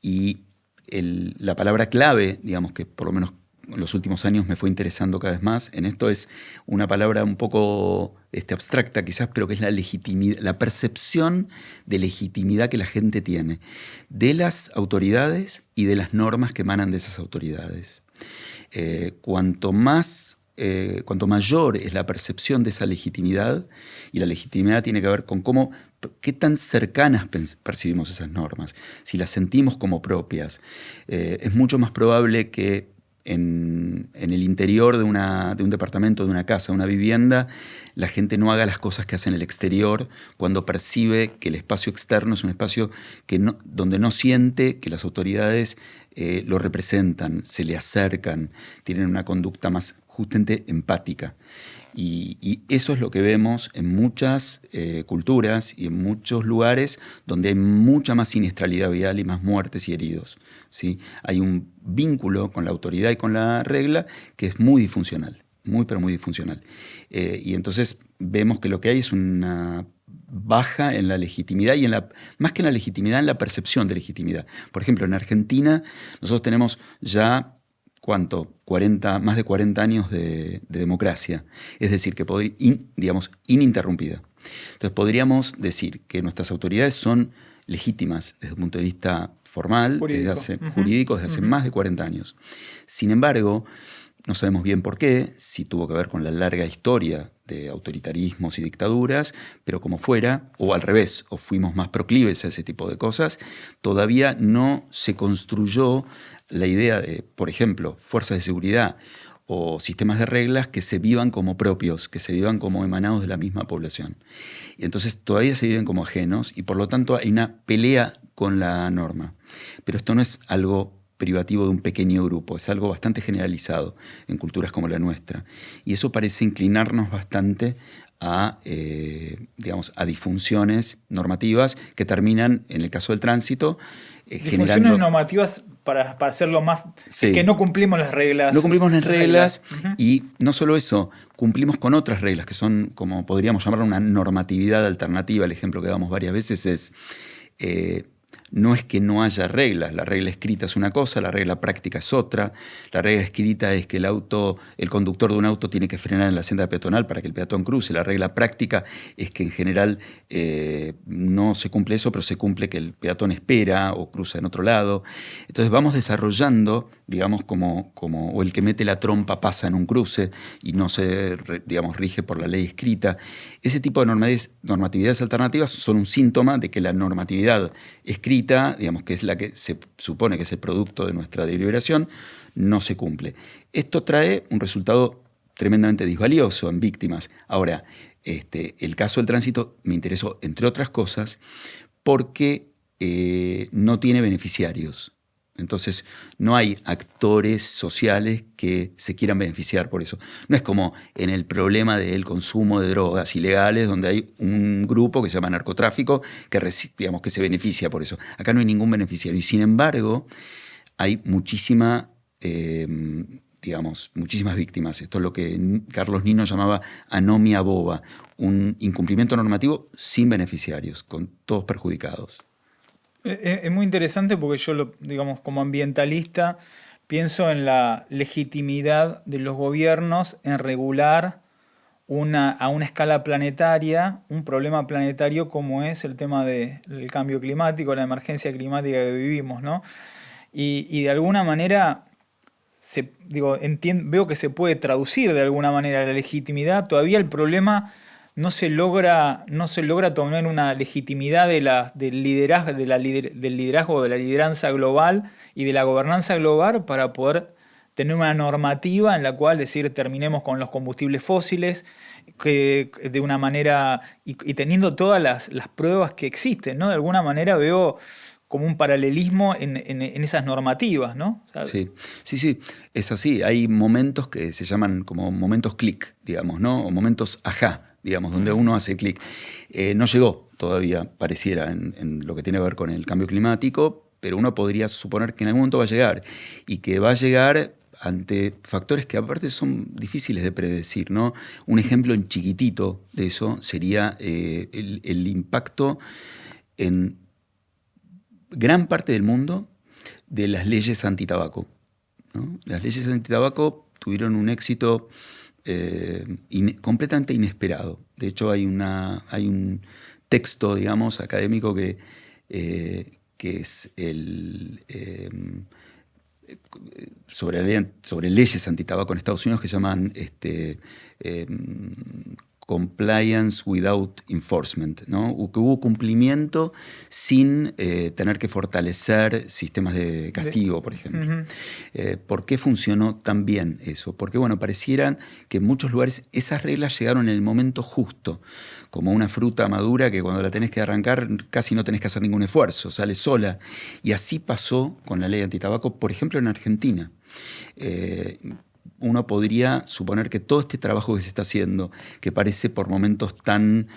Y la palabra clave, digamos, que por lo menos en los últimos años me fue interesando cada vez más en esto, es una palabra un poco abstracta quizás, pero que es la legitimidad, la percepción de legitimidad que la gente tiene de las autoridades y de las normas que emanan de esas autoridades. Cuanto mayor es la percepción de esa legitimidad, y la legitimidad tiene que ver con qué tan cercanas percibimos esas normas, si las sentimos como propias, es mucho más probable que en el interior de un departamento, de una casa, de una vivienda, la gente no haga las cosas que hace en el exterior cuando percibe que el espacio externo es un espacio donde no siente que las autoridades lo representan, se le acercan, tienen una conducta más justamente empática. Y eso es lo que vemos en muchas culturas y en muchos lugares donde hay mucha más siniestralidad vial y más muertes y heridos, ¿sí? Hay un vínculo con la autoridad y con la regla que es muy disfuncional, pero muy disfuncional. Y entonces vemos que lo que hay es una baja en la legitimidad y más que en la legitimidad, en la percepción de legitimidad. Por ejemplo, en Argentina nosotros tenemos ya más de 40 años de democracia, es decir, que digamos, ininterrumpida. Entonces podríamos decir que nuestras autoridades son legítimas desde un punto de vista formal, jurídico, desde hace más de 40 años. Sin embargo, no sabemos bien por qué, si tuvo que ver con la larga historia de autoritarismos y dictaduras, pero como fuera, o al revés, o fuimos más proclives a ese tipo de cosas, todavía no se construyó la idea de, por ejemplo, fuerzas de seguridad o sistemas de reglas que se vivan como propios, que se vivan como emanados de la misma población. Y entonces todavía se viven como ajenos y por lo tanto hay una pelea con la norma. Pero esto no es algo privativo de un pequeño grupo, es algo bastante generalizado en culturas como la nuestra. Y eso parece inclinarnos bastante a disfunciones normativas que terminan, en el caso del tránsito, disfunciones normativas para hacerlo más... Sí. Que no cumplimos las reglas. No cumplimos las reglas Uh-huh. Y no solo eso, cumplimos con otras reglas que son, como podríamos llamarlo, una normatividad alternativa. El ejemplo que damos varias veces es... no es que no haya reglas, la regla escrita es una cosa, la regla práctica es otra. La regla escrita es que el conductor de un auto tiene que frenar en la senda peatonal para que el peatón cruce. La regla práctica es que en general no se cumple eso, pero se cumple que el peatón espera o cruza en otro lado. Entonces vamos desarrollando, digamos, o el que mete la trompa pasa en un cruce y no se, rige por la ley escrita. Ese tipo de normatividades alternativas son un síntoma de que la normatividad escrita, digamos, que es la que se supone que es el producto de nuestra deliberación, no se cumple. Esto trae un resultado tremendamente disvalioso en víctimas. Ahora, el caso del tránsito me interesó, entre otras cosas, porque no tiene beneficiarios. Entonces, no hay actores sociales que se quieran beneficiar por eso. No es como en el problema del consumo de drogas ilegales, donde hay un grupo que se llama narcotráfico que se beneficia por eso. Acá no hay ningún beneficiario. Y sin embargo, hay muchísimas víctimas. Esto es lo que Carlos Nino llamaba anomia boba, un incumplimiento normativo sin beneficiarios, con todos perjudicados. Es muy interesante porque yo, como ambientalista, pienso en la legitimidad de los gobiernos en regular a una escala planetaria un problema planetario como es el tema del cambio climático, la emergencia climática que vivimos, ¿no? Y de alguna manera veo que se puede traducir de alguna manera la legitimidad. Todavía el problema no se logra tomar una legitimidad del liderazgo, del liderazgo, de la lideranza global y de la gobernanza global para poder tener una normativa en la cual decir terminemos con los combustibles fósiles que de una manera y teniendo todas las pruebas que existen, ¿no? De alguna manera veo como un paralelismo en esas normativas, ¿no? O sea, Sí, es así. Hay momentos que se llaman como momentos clic, digamos, ¿no? O momentos ajá, digamos, donde uno hace clic. No llegó todavía, pareciera, en lo que tiene que ver con el cambio climático, pero uno podría suponer que en algún momento va a llegar y que va a llegar ante factores que aparte son difíciles de predecir, ¿no? Un ejemplo en chiquitito de eso sería el impacto en gran parte del mundo de las leyes antitabaco, ¿no? Las leyes antitabaco tuvieron un éxito completamente inesperado. De hecho, hay un texto, digamos, académico que es sobre leyes antitabaco en Estados Unidos que llaman compliance without enforcement, ¿no? Que hubo cumplimiento sin tener que fortalecer sistemas de castigo, por ejemplo. ¿Por qué funcionó tan bien eso? Porque, bueno, parecieran que en muchos lugares esas reglas llegaron en el momento justo, como una fruta madura que cuando la tenés que arrancar casi no tenés que hacer ningún esfuerzo, sale sola. Y así pasó con la ley antitabaco, por ejemplo, en Argentina. Uno podría suponer que todo este trabajo que se está haciendo, que parece por momentos tan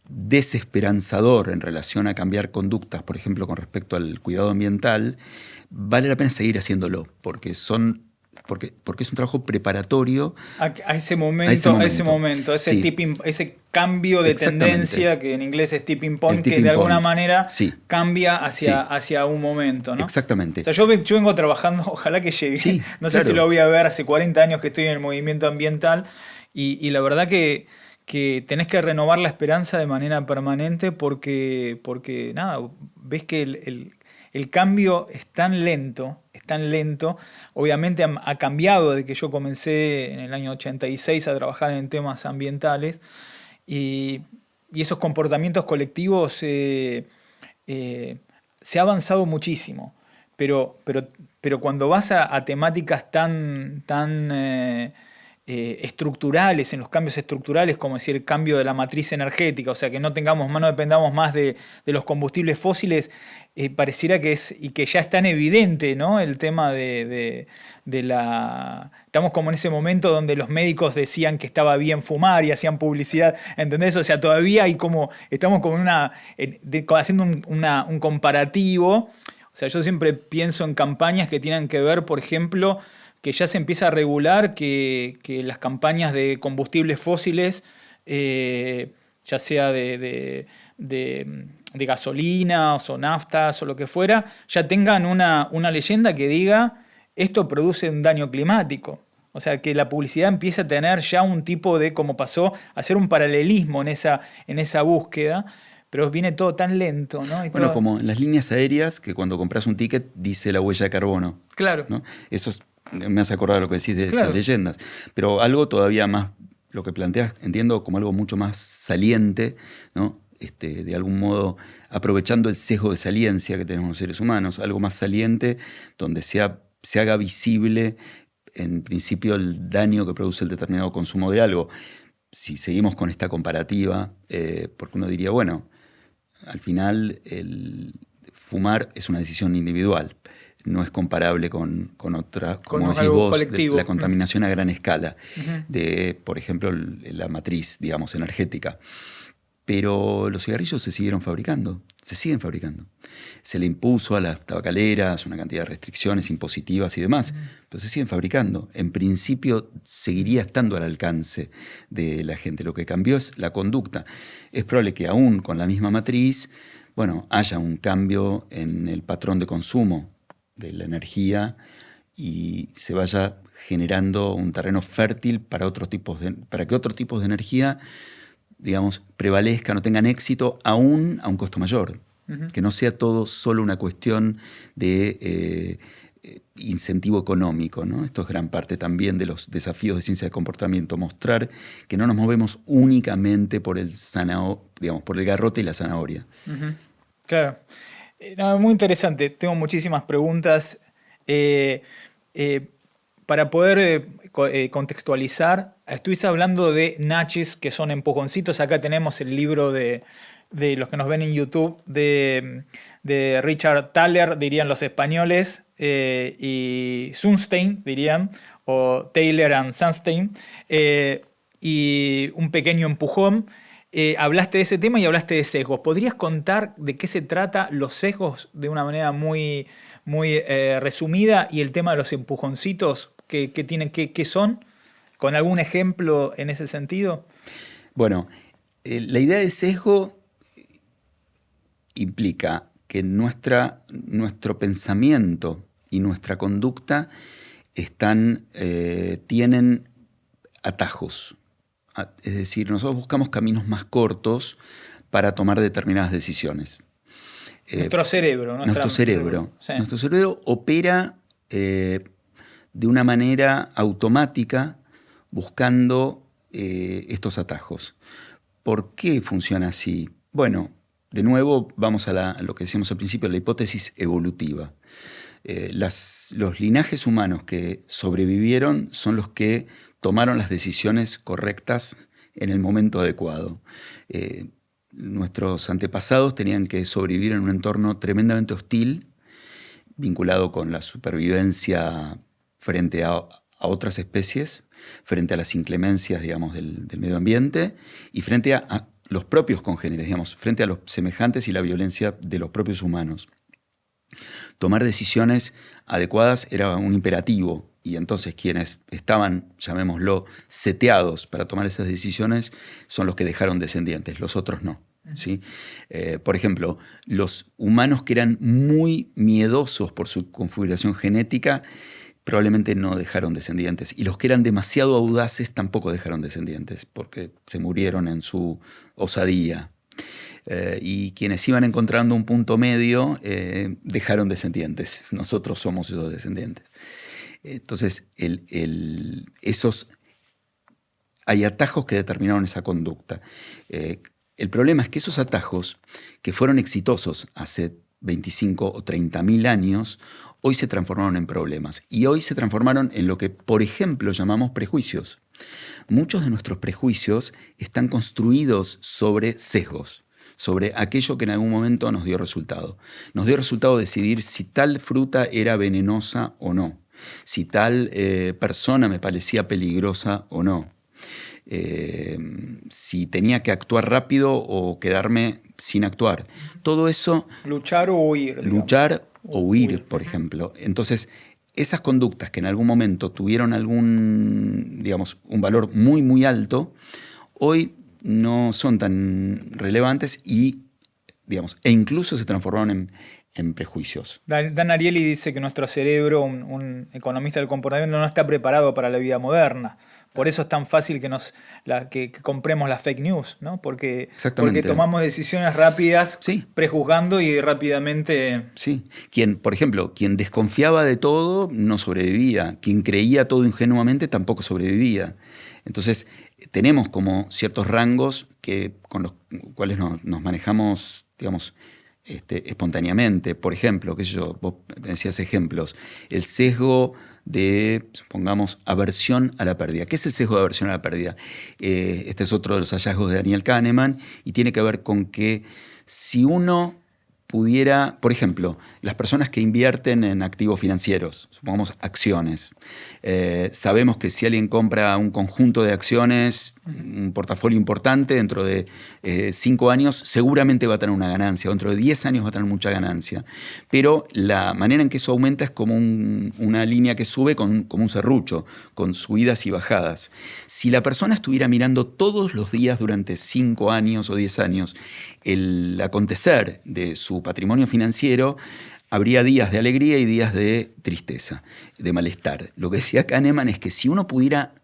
desesperanzador en relación a cambiar conductas, por ejemplo, con respecto al cuidado ambiental, vale la pena seguir haciéndolo, porque es un trabajo preparatorio a ese momento, Sí. ese cambio de tendencia, que en inglés es tipping point, que de alguna manera cambia hacia un momento, ¿no? Exactamente. O sea, yo vengo trabajando, ojalá que llegue, Sí, no sé si lo voy a ver, hace 40 años que estoy en el movimiento ambiental y la verdad que tenés que renovar la esperanza de manera permanente porque nada, ves que el cambio es tan lento. Obviamente ha cambiado desde que yo comencé en el año 86 a trabajar en temas ambientales y esos comportamientos colectivos se ha avanzado muchísimo, pero cuando vas a temáticas tan estructurales, en los cambios estructurales, como decir el cambio de la matriz energética, o sea, que no dependamos más de los combustibles fósiles, pareciera que ya es tan evidente, ¿no? El tema Estamos como en ese momento donde los médicos decían que estaba bien fumar y hacían publicidad, ¿entendés? O sea, todavía estamos como haciendo un comparativo. O sea, yo siempre pienso en campañas que tienen que ver, por ejemplo, que ya se empieza a regular que las campañas de combustibles fósiles, ya sea de gasolinas o naftas o lo que fuera, ya tengan una leyenda que diga esto produce un daño climático. O sea, que la publicidad empiece a tener ya un tipo de, como pasó, hacer un paralelismo en esa búsqueda. Pero viene todo tan lento, ¿no? Bueno, como en las líneas aéreas, que cuando compras un ticket dice la huella de carbono. Claro. ¿no? Eso me hace acordar lo que decís de esas leyendas. Pero algo todavía más, lo que planteas, entiendo como algo mucho más saliente, ¿no? De algún modo aprovechando el sesgo de saliencia que tenemos los seres humanos, algo más saliente donde se haga visible en principio el daño que produce el determinado consumo de algo. Si seguimos con esta comparativa, porque uno diría, bueno, al final el fumar es una decisión individual, no es comparable con otra, como decís vos, la contaminación a gran escala, de, por ejemplo, la matriz, digamos, energética. Pero los cigarrillos se siguen fabricando. Se le impuso a las tabacaleras una cantidad de restricciones impositivas y demás, pero se siguen fabricando. En principio seguiría estando al alcance de la gente. Lo que cambió es la conducta. Es probable que aún con la misma matriz, bueno, haya un cambio en el patrón de consumo de la energía y se vaya generando un terreno fértil para que otros tipos de energía, digamos, prevalezcan o tengan éxito aún a un costo mayor. Que no sea todo solo una cuestión de incentivo económico, ¿no? Esto es gran parte también de los desafíos de ciencia de comportamiento, mostrar que no nos movemos únicamente por por el garrote y la zanahoria. Claro. No, muy interesante. Tengo muchísimas preguntas. Para poder contextualizar, estuviste hablando de nudges, que son empujoncitos. Acá tenemos el libro de los que nos ven en YouTube, de Richard Thaler, dirían los españoles, y Sunstein, dirían, o Taylor and Sunstein, y un pequeño empujón. Hablaste de ese tema y hablaste de sesgos. ¿Podrías contar de qué se trata los sesgos de una manera muy, muy resumida, y el tema de los empujoncitos, qué son? ¿Con algún ejemplo en ese sentido? Bueno, la idea de sesgo implica que nuestro pensamiento y nuestra conducta tienen atajos. Es decir, nosotros buscamos caminos más cortos para tomar determinadas decisiones. Nuestro cerebro. Nuestro cerebro. Sí. Nuestro cerebro opera de una manera automática buscando estos atajos. ¿Por qué funciona así? Bueno, de nuevo vamos a lo que decíamos al principio, la hipótesis evolutiva. Los linajes humanos que sobrevivieron son los que tomaron las decisiones correctas en el momento adecuado. Nuestros antepasados tenían que sobrevivir en un entorno tremendamente hostil, vinculado con la supervivencia frente a otras especies, frente a las inclemencias, digamos, del medio ambiente, y frente a los propios congéneres, digamos, frente a los semejantes y la violencia de los propios humanos. Tomar decisiones adecuadas era un imperativo, y entonces quienes estaban, llamémoslo, seteados para tomar esas decisiones son los que dejaron descendientes, los otros no. ¿Sí? Por ejemplo, los humanos que eran muy miedosos por su configuración genética probablemente no dejaron descendientes, y los que eran demasiado audaces tampoco dejaron descendientes, porque se murieron en su osadía. Y quienes iban encontrando un punto medio dejaron descendientes. Nosotros somos esos descendientes. Entonces, hay atajos que determinaron esa conducta. El problema es que esos atajos, que fueron exitosos hace 25 o 30.000 años, hoy se transformaron en problemas. Y hoy se transformaron en lo que, por ejemplo, llamamos prejuicios. Muchos de nuestros prejuicios están construidos sobre sesgos, sobre aquello que en algún momento nos dio resultado. Nos dio resultado decidir si tal fruta era venenosa o no, si tal persona me parecía peligrosa o no, si tenía que actuar rápido o quedarme sin actuar. Todo eso... Luchar o huir. Luchar o huir, por ejemplo. Entonces, esas conductas que en algún momento tuvieron un valor muy, muy alto, hoy no son tan relevantes e incluso se transformaron en prejuicios. Dan Ariely dice que nuestro cerebro, un economista del comportamiento, no está preparado para la vida moderna. Por eso es tan fácil que compremos las fake news, ¿no? Porque tomamos decisiones rápidas, sí, prejuzgando y rápidamente... Sí. Por ejemplo, quien desconfiaba de todo no sobrevivía. Quien creía todo ingenuamente tampoco sobrevivía. Entonces, tenemos como ciertos rangos con los cuales nos manejamos, espontáneamente. Por ejemplo, vos decías ejemplos, el sesgo de, supongamos, aversión a la pérdida. ¿Qué es el sesgo de aversión a la pérdida? Este es otro de los hallazgos de Daniel Kahneman, y tiene que ver con que si uno pudiera, por ejemplo, las personas que invierten en activos financieros, supongamos acciones, sabemos que si alguien compra un conjunto de acciones, un portafolio importante, dentro de 5 años seguramente va a tener una ganancia, dentro de 10 años va a tener mucha ganancia, pero la manera en que eso aumenta es como una línea que sube como un serrucho, con subidas y bajadas. Si la persona estuviera mirando todos los días durante 5 años o 10 años el acontecer de su tu patrimonio financiero, habría días de alegría y días de tristeza, de malestar. Lo que decía Kahneman es que si uno pudiera,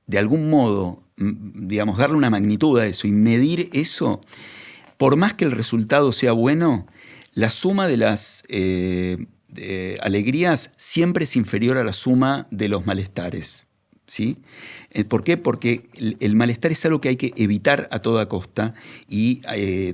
de algún modo, digamos, darle una magnitud a eso y medir eso, por más que el resultado sea bueno, la suma de las alegrías siempre es inferior a la suma de los malestares. ¿Sí? ¿Por qué? Porque el malestar es algo que hay que evitar a toda costa y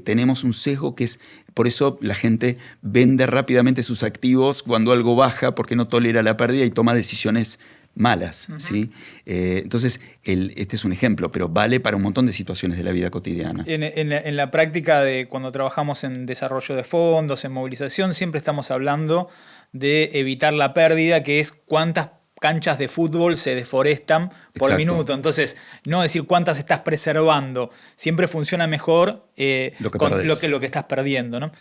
tenemos un sesgo que es, por eso la gente vende rápidamente sus activos cuando algo baja porque no tolera la pérdida y toma decisiones malas. ¿Sí? Entonces, este es un ejemplo, pero vale para un montón de situaciones de la vida cotidiana. En la práctica de cuando trabajamos en desarrollo de fondos, en movilización, siempre estamos hablando de evitar la pérdida, que es cuántas canchas de fútbol se deforestan por minuto. Entonces, no decir cuántas estás preservando. Siempre funciona mejor con lo que estás perdiendo, ¿no?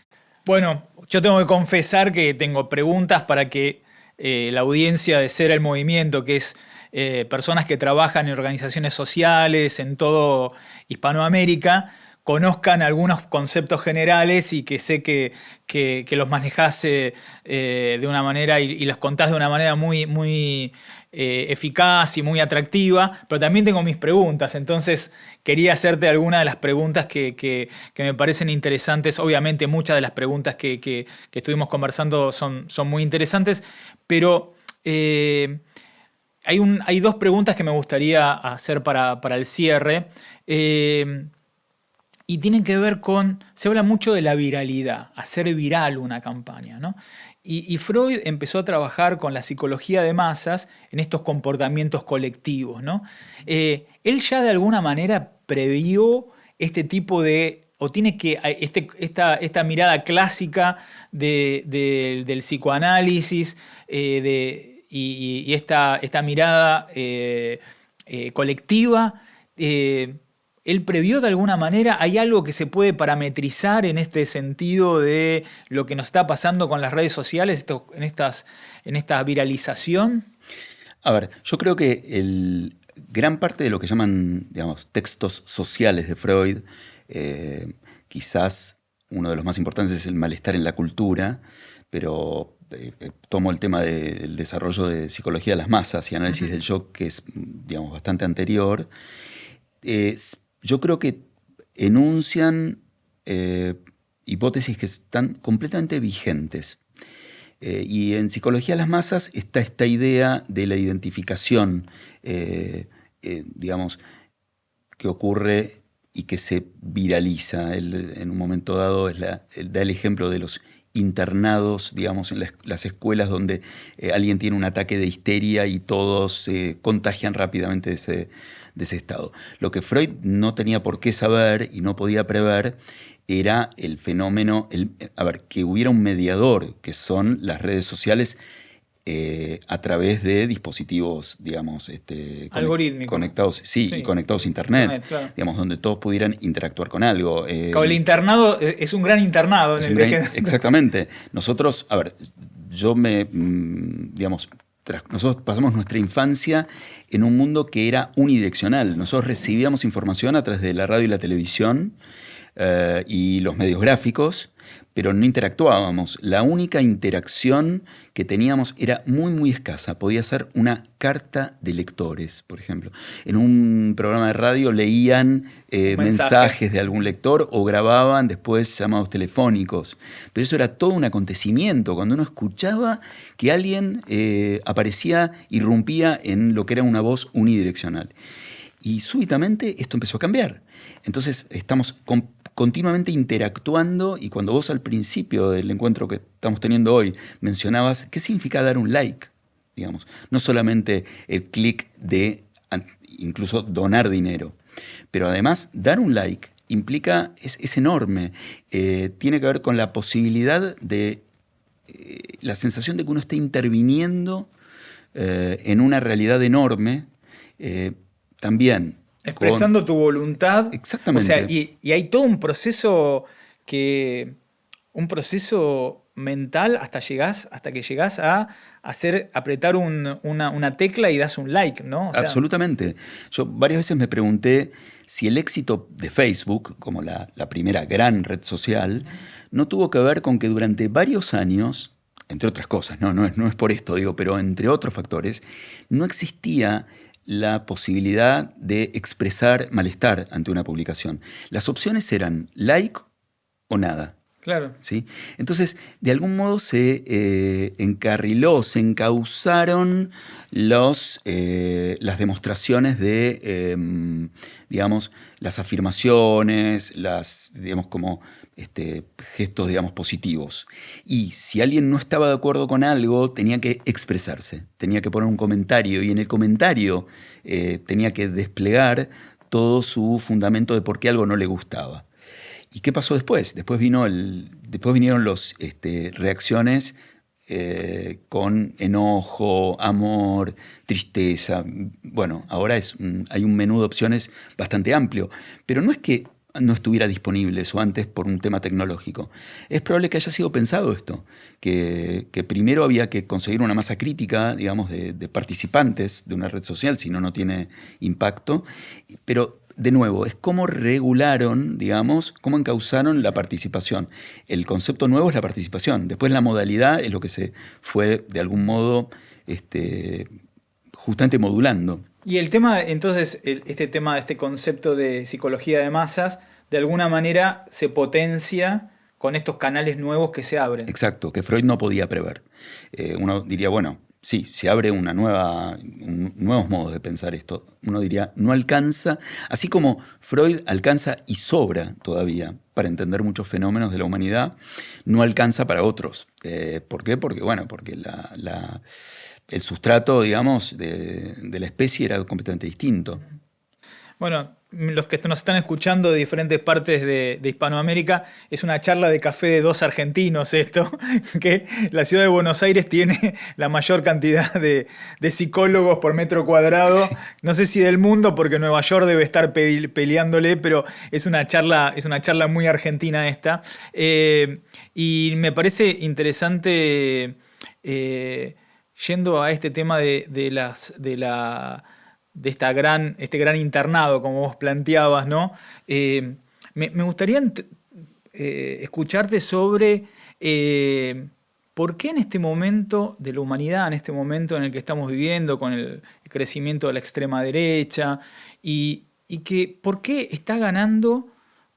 Bueno, yo tengo que confesar que tengo preguntas para que la audiencia de Cera el Movimiento, que es personas que trabajan en organizaciones sociales en todo Hispanoamérica, conozcan algunos conceptos generales y que sé que los manejás de una manera y los contás de una manera muy eficaz y muy atractiva, pero también tengo mis preguntas, entonces quería hacerte algunas de las preguntas que me parecen interesantes. Obviamente muchas de las preguntas que estuvimos conversando son muy interesantes, pero hay dos preguntas que me gustaría hacer para el cierre. Y tienen que ver con, se habla mucho de la viralidad, hacer viral una campaña, ¿no? Y Freud empezó a trabajar con la psicología de masas en estos comportamientos colectivos, ¿no? Él ya de alguna manera previó este tipo de, o tiene que, esta mirada clásica del psicoanálisis y esta mirada colectiva. ¿Él previó de alguna manera? ¿Hay algo que se puede parametrizar en este sentido de lo que nos está pasando con las redes sociales, en esta viralización? A ver, yo creo que gran parte de lo que llaman, digamos, textos sociales de Freud, quizás uno de los más importantes es el malestar en la cultura, pero tomo el tema del desarrollo de psicología de las masas y análisis del shock, que es, digamos, bastante anterior. Yo creo que enuncian hipótesis que están completamente vigentes. Y en psicología de las masas está esta idea de la identificación, digamos, que ocurre y que se viraliza. Él, en un momento dado, da el ejemplo de los internados, digamos, en las escuelas donde alguien tiene un ataque de histeria y todos se contagian rápidamente de ese estado. Lo que Freud no tenía por qué saber y no podía prever era el fenómeno, que hubiera un mediador, que son las redes sociales, a través de dispositivos, digamos, algorítmicos. Conectados, sí, y conectados a Internet, claro. Digamos, donde todos pudieran interactuar con algo. El internado es un gran internado. Exactamente. Nosotros, digamos, nosotros pasamos nuestra infancia en un mundo que era unidireccional. Nosotros recibíamos información a través de la radio y la televisión y los medios gráficos, pero no interactuábamos. La única interacción que teníamos era muy escasa. Podía ser una carta de lectores, por ejemplo. En un programa de radio leían mensajes de algún lector o grababan después llamados telefónicos. Pero eso era todo un acontecimiento. Cuando uno escuchaba que alguien aparecía, irrumpía en lo que era una voz unidireccional. Y súbitamente esto empezó a cambiar. Entonces estamos continuamente interactuando, y cuando vos al principio del encuentro que estamos teniendo hoy mencionabas qué significa dar un like, digamos, no solamente el clic de incluso donar dinero, pero además dar un like implica, es enorme, tiene que ver con la posibilidad de la sensación de que uno está interviniendo en una realidad enorme, también expresando tu voluntad. Exactamente. O sea, y hay todo un proceso mental hasta que llegás a apretar una tecla y das un like, ¿no? O sea, absolutamente. Yo varias veces me pregunté si el éxito de Facebook, como la primera gran red social, no tuvo que ver con que durante varios años, entre otras cosas, no es por esto, digo, pero entre otros factores, no existía la posibilidad de expresar malestar ante una publicación. Las opciones eran like o nada. claro. ¿Sí? Entonces, de algún modo se encarriló, se encauzaron las demostraciones de, digamos, las afirmaciones, digamos, como gestos, digamos, positivos. Y si alguien no estaba de acuerdo con algo, tenía que expresarse, tenía que poner un comentario, y en el comentario tenía que desplegar todo su fundamento de por qué algo no le gustaba. ¿Y qué pasó después? Después vinieron las reacciones con enojo, amor, tristeza. Bueno, ahora hay un menú de opciones bastante amplio, pero no es que no estuviera disponible eso antes por un tema tecnológico. Es probable que haya sido pensado esto, que primero había que conseguir una masa crítica, digamos, de participantes de una red social, si no, no tiene impacto, pero de nuevo, es cómo regularon, digamos, cómo encauzaron la participación. El concepto nuevo es la participación. Después la modalidad es lo que se fue, de algún modo, justamente modulando. Y el tema, entonces, este concepto de psicología de masas, de alguna manera se potencia con estos canales nuevos que se abren. Exacto, que Freud no podía prever. Uno diría, bueno, sí, se abre nuevos modos de pensar esto. Uno diría, no alcanza, así como Freud alcanza y sobra todavía para entender muchos fenómenos de la humanidad, no alcanza para otros. ¿Por qué? Porque el sustrato, digamos, de la especie era completamente distinto. Bueno, los que nos están escuchando de diferentes partes de Hispanoamérica, es una charla de café de dos argentinos esto, que la ciudad de Buenos Aires tiene la mayor cantidad de psicólogos por metro cuadrado, sí. No sé si del mundo, porque Nueva York debe estar peleándole, pero es una charla muy argentina esta. Y me parece interesante, yendo a este tema de este gran internado, como vos planteabas, ¿no? Me gustaría escucharte sobre por qué en este momento de la humanidad, en este momento en el que estamos viviendo, con el crecimiento de la extrema derecha, y que por qué está ganando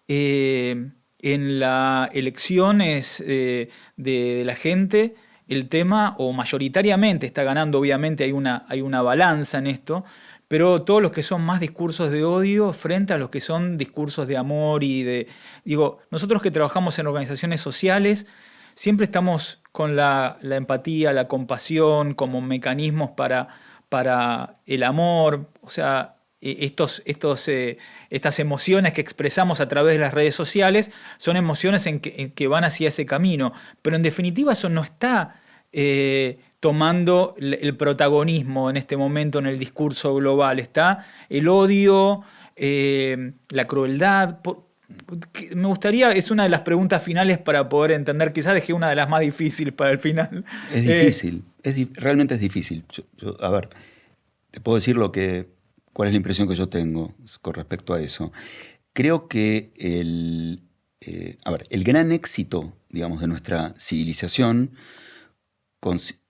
en las elecciones de la gente el tema, o mayoritariamente está ganando, obviamente hay una balanza en esto, pero todos los que son más discursos de odio frente a los que son discursos de amor nosotros que trabajamos en organizaciones sociales, siempre estamos con la empatía, la compasión como mecanismos para el amor, o sea, estas emociones que expresamos a través de las redes sociales son emociones en que van hacia ese camino, pero en definitiva eso no está tomando el protagonismo en este momento en el discurso global. Está el odio, la crueldad. Me gustaría, es una de las preguntas finales para poder entender, quizás dejé una de las más difíciles para el final. Es difícil, realmente es difícil. A ver, te puedo decir cuál es la impresión que yo tengo con respecto a eso. Creo que el gran éxito, digamos, de nuestra civilización,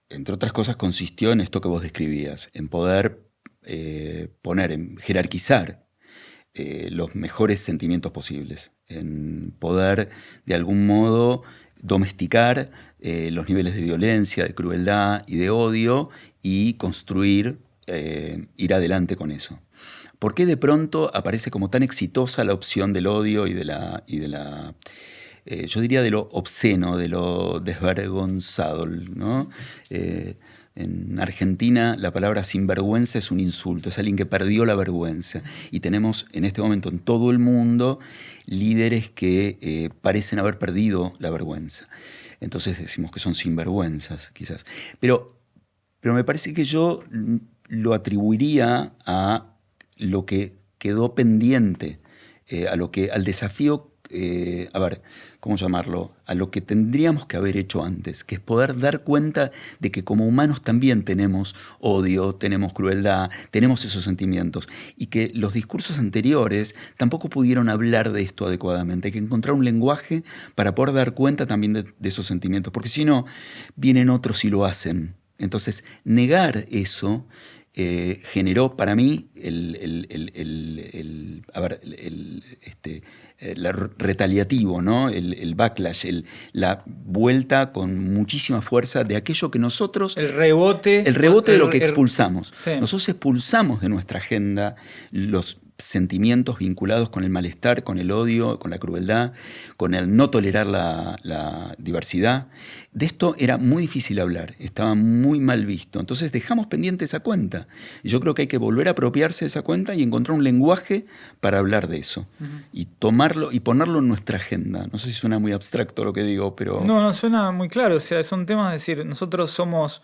entre otras cosas, consistió en esto que vos describías, en poder en jerarquizar los mejores sentimientos posibles, en poder, de algún modo, domesticar los niveles de violencia, de crueldad y de odio y construir, ir adelante con eso. ¿Por qué de pronto aparece como tan exitosa la opción del odio y de la yo diría de lo obsceno, de lo desvergonzado, ¿no? En Argentina la palabra sinvergüenza es un insulto, es alguien que perdió la vergüenza. Y tenemos en este momento en todo el mundo líderes que parecen haber perdido la vergüenza. Entonces decimos que son sinvergüenzas, quizás. Pero me parece que yo lo atribuiría a lo que quedó pendiente, al desafío a ver, ¿cómo llamarlo? A lo que tendríamos que haber hecho antes, que es poder dar cuenta de que como humanos también tenemos odio, tenemos crueldad, tenemos esos sentimientos, y que los discursos anteriores tampoco pudieron hablar de esto adecuadamente. Hay que encontrar un lenguaje para poder dar cuenta también de esos sentimientos, porque si no, vienen otros y lo hacen. Entonces, negar eso generó para mí retaliativo, ¿no? El backlash, la vuelta con muchísima fuerza de aquello que nosotros... El rebote de lo que expulsamos. Sí. Nosotros expulsamos de nuestra agenda los sentimientos vinculados con el malestar, con el odio, con la crueldad, con el no tolerar la diversidad. De esto era muy difícil hablar, estaba muy mal visto. Entonces dejamos pendiente esa cuenta. Y yo creo que hay que volver a apropiarse de esa cuenta y encontrar un lenguaje para hablar de eso. Y tomarlo y ponerlo en nuestra agenda. No sé si suena muy abstracto lo que digo, pero... No suena muy claro. O sea, son temas, es decir, nosotros somos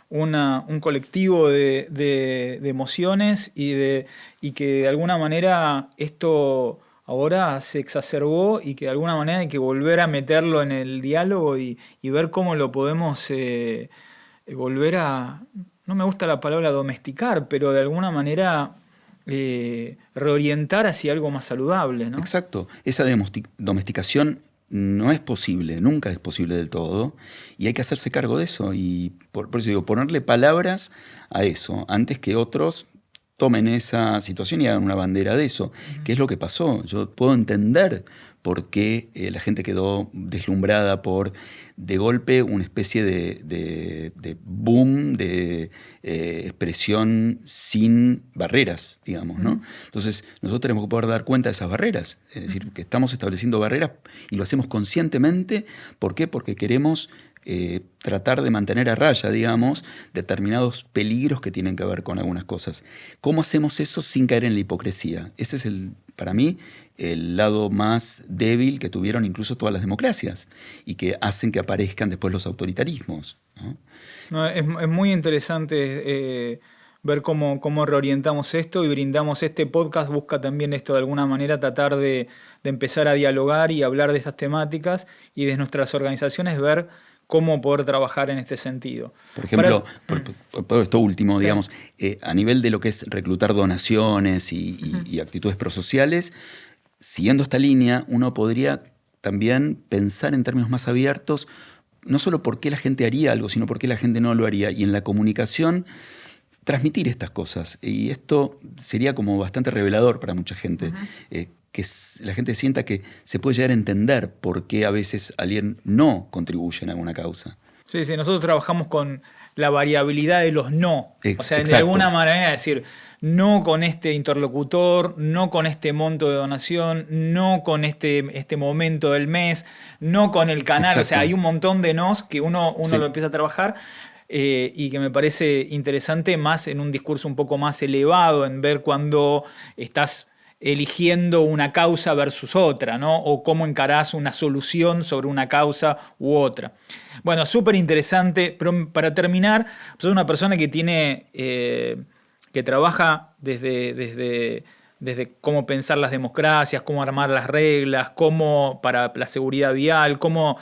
un colectivo de emociones y que de alguna manera esto ahora se exacerbó y que de alguna manera hay que volver a meterlo en el diálogo y ver cómo lo podemos volver a, no me gusta la palabra domesticar, pero de alguna manera reorientar hacia algo más saludable, ¿no? Exacto. Esa domesticación no es posible, nunca es posible del todo, y hay que hacerse cargo de eso. Y por eso digo, ponerle palabras a eso, antes que otros tomen esa situación y hagan una bandera de eso. ¿Qué es lo que pasó? Yo puedo entender por qué la gente quedó deslumbrada por, de golpe, una especie de boom, de expresión sin barreras, digamos, ¿no? Entonces, nosotros tenemos que poder dar cuenta de esas barreras. Es decir, que estamos estableciendo barreras y lo hacemos conscientemente. ¿Por qué? Porque queremos tratar de mantener a raya, digamos, determinados peligros que tienen que ver con algunas cosas. ¿Cómo hacemos eso sin caer en la hipocresía? Ese es, para mí, el lado más débil que tuvieron incluso todas las democracias y que hacen que aparezcan después los autoritarismos, ¿no? No, es muy interesante ver cómo reorientamos esto y brindamos este podcast. Busca también esto de alguna manera tratar de empezar a dialogar y hablar de estas temáticas y de nuestras organizaciones ver cómo poder trabajar en este sentido. Por ejemplo, por esto último, digamos, a nivel de lo que es reclutar donaciones y actitudes prosociales, siguiendo esta línea, uno podría también pensar en términos más abiertos, no solo por qué la gente haría algo, sino por qué la gente no lo haría. Y en la comunicación, transmitir estas cosas. Y esto sería como bastante revelador para mucha gente. Que la gente sienta que se puede llegar a entender por qué a veces alguien no contribuye en alguna causa. Sí, nosotros trabajamos con la variabilidad de los no. O sea, Exacto. De alguna manera decir, no con este interlocutor, no con este monto de donación, no con este momento del mes, no con el canal. Exacto. O sea, hay un montón de nos que uno Sí. lo empieza a trabajar y que me parece interesante más en un discurso un poco más elevado, en ver cuando estás eligiendo una causa versus otra, ¿no? O cómo encarás una solución sobre una causa u otra. Bueno, súper interesante, pero para terminar, sos una persona que tiene, que trabaja desde cómo pensar las democracias, cómo armar las reglas, cómo para la seguridad vial, cómo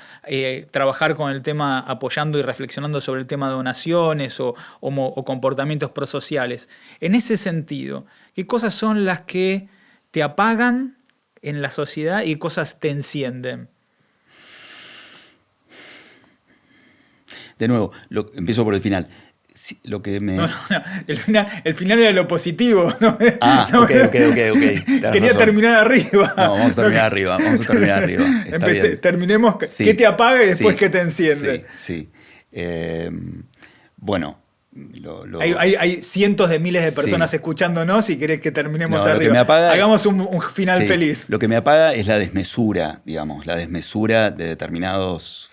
trabajar con el tema, apoyando y reflexionando sobre el tema de donaciones o comportamientos prosociales. En ese sentido, ¿qué cosas son las que te apagan en la sociedad y cosas te encienden? De nuevo, empiezo por el final. Lo que me... No, el final era lo positivo, ¿no? Ok. Quería terminar arriba. No, vamos a terminar arriba. Está bien. Terminemos, sí. ¿Qué te apaga y después qué te enciende? Sí. Bueno... Hay cientos de miles de personas escuchándonos y querés que terminemos arriba. Lo que me apaga, hagamos un final feliz. Lo que me apaga es la desmesura, digamos, la desmesura de determinados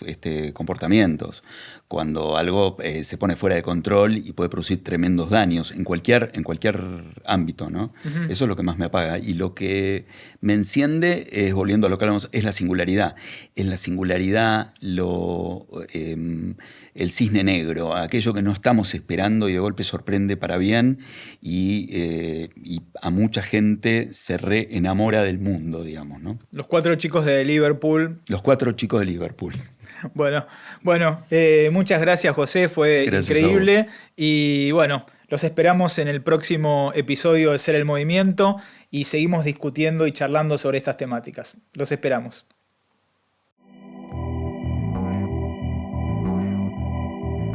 comportamientos. Cuando algo se pone fuera de control y puede producir tremendos daños en cualquier ámbito, ¿no? Uh-huh. Eso es lo que más me apaga. Y lo que me enciende es, volviendo a lo que hablamos, es la singularidad. Es la singularidad, el cisne negro, aquello que no estamos esperando y de golpe sorprende para bien y a mucha gente se reenamora del mundo, digamos, ¿no? Los 4 chicos de Liverpool. Los 4 chicos de Liverpool. Bueno, muchas gracias, José, fue increíble. Y bueno, los esperamos en el próximo episodio de Ser el Movimiento y seguimos discutiendo y charlando sobre estas temáticas. Los esperamos.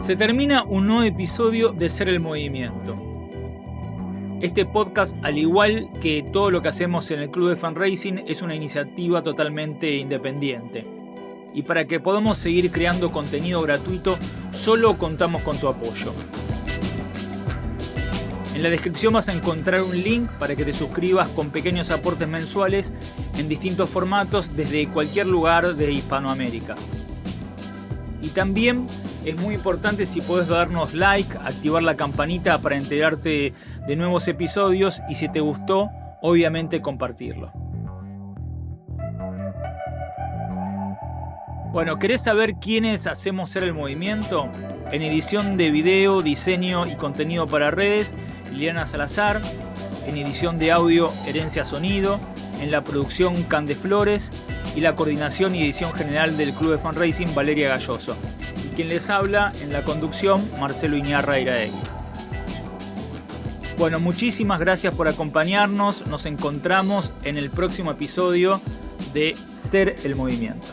Se termina un nuevo episodio de Ser el Movimiento. Este podcast, al igual que todo lo que hacemos en el Club de Fundraising, es una iniciativa totalmente independiente. Y para que podamos seguir creando contenido gratuito, solo contamos con tu apoyo. En la descripción vas a encontrar un link para que te suscribas con pequeños aportes mensuales en distintos formatos desde cualquier lugar de Hispanoamérica. Y también es muy importante si podés darnos like, activar la campanita para enterarte de nuevos episodios y si te gustó, obviamente compartirlo. Bueno, ¿querés saber quiénes hacemos Ser el Movimiento? En edición de video, diseño y contenido para redes, Liliana Salazar. En edición de audio, Herencia Sonido. En la producción, Cande Flores. Y la coordinación y edición general del Club de Fundraising, Valeria Galloso. Y quien les habla en la conducción, Marcelo Iñarra Iraegui. Bueno, muchísimas gracias por acompañarnos. Nos encontramos en el próximo episodio de Ser el Movimiento.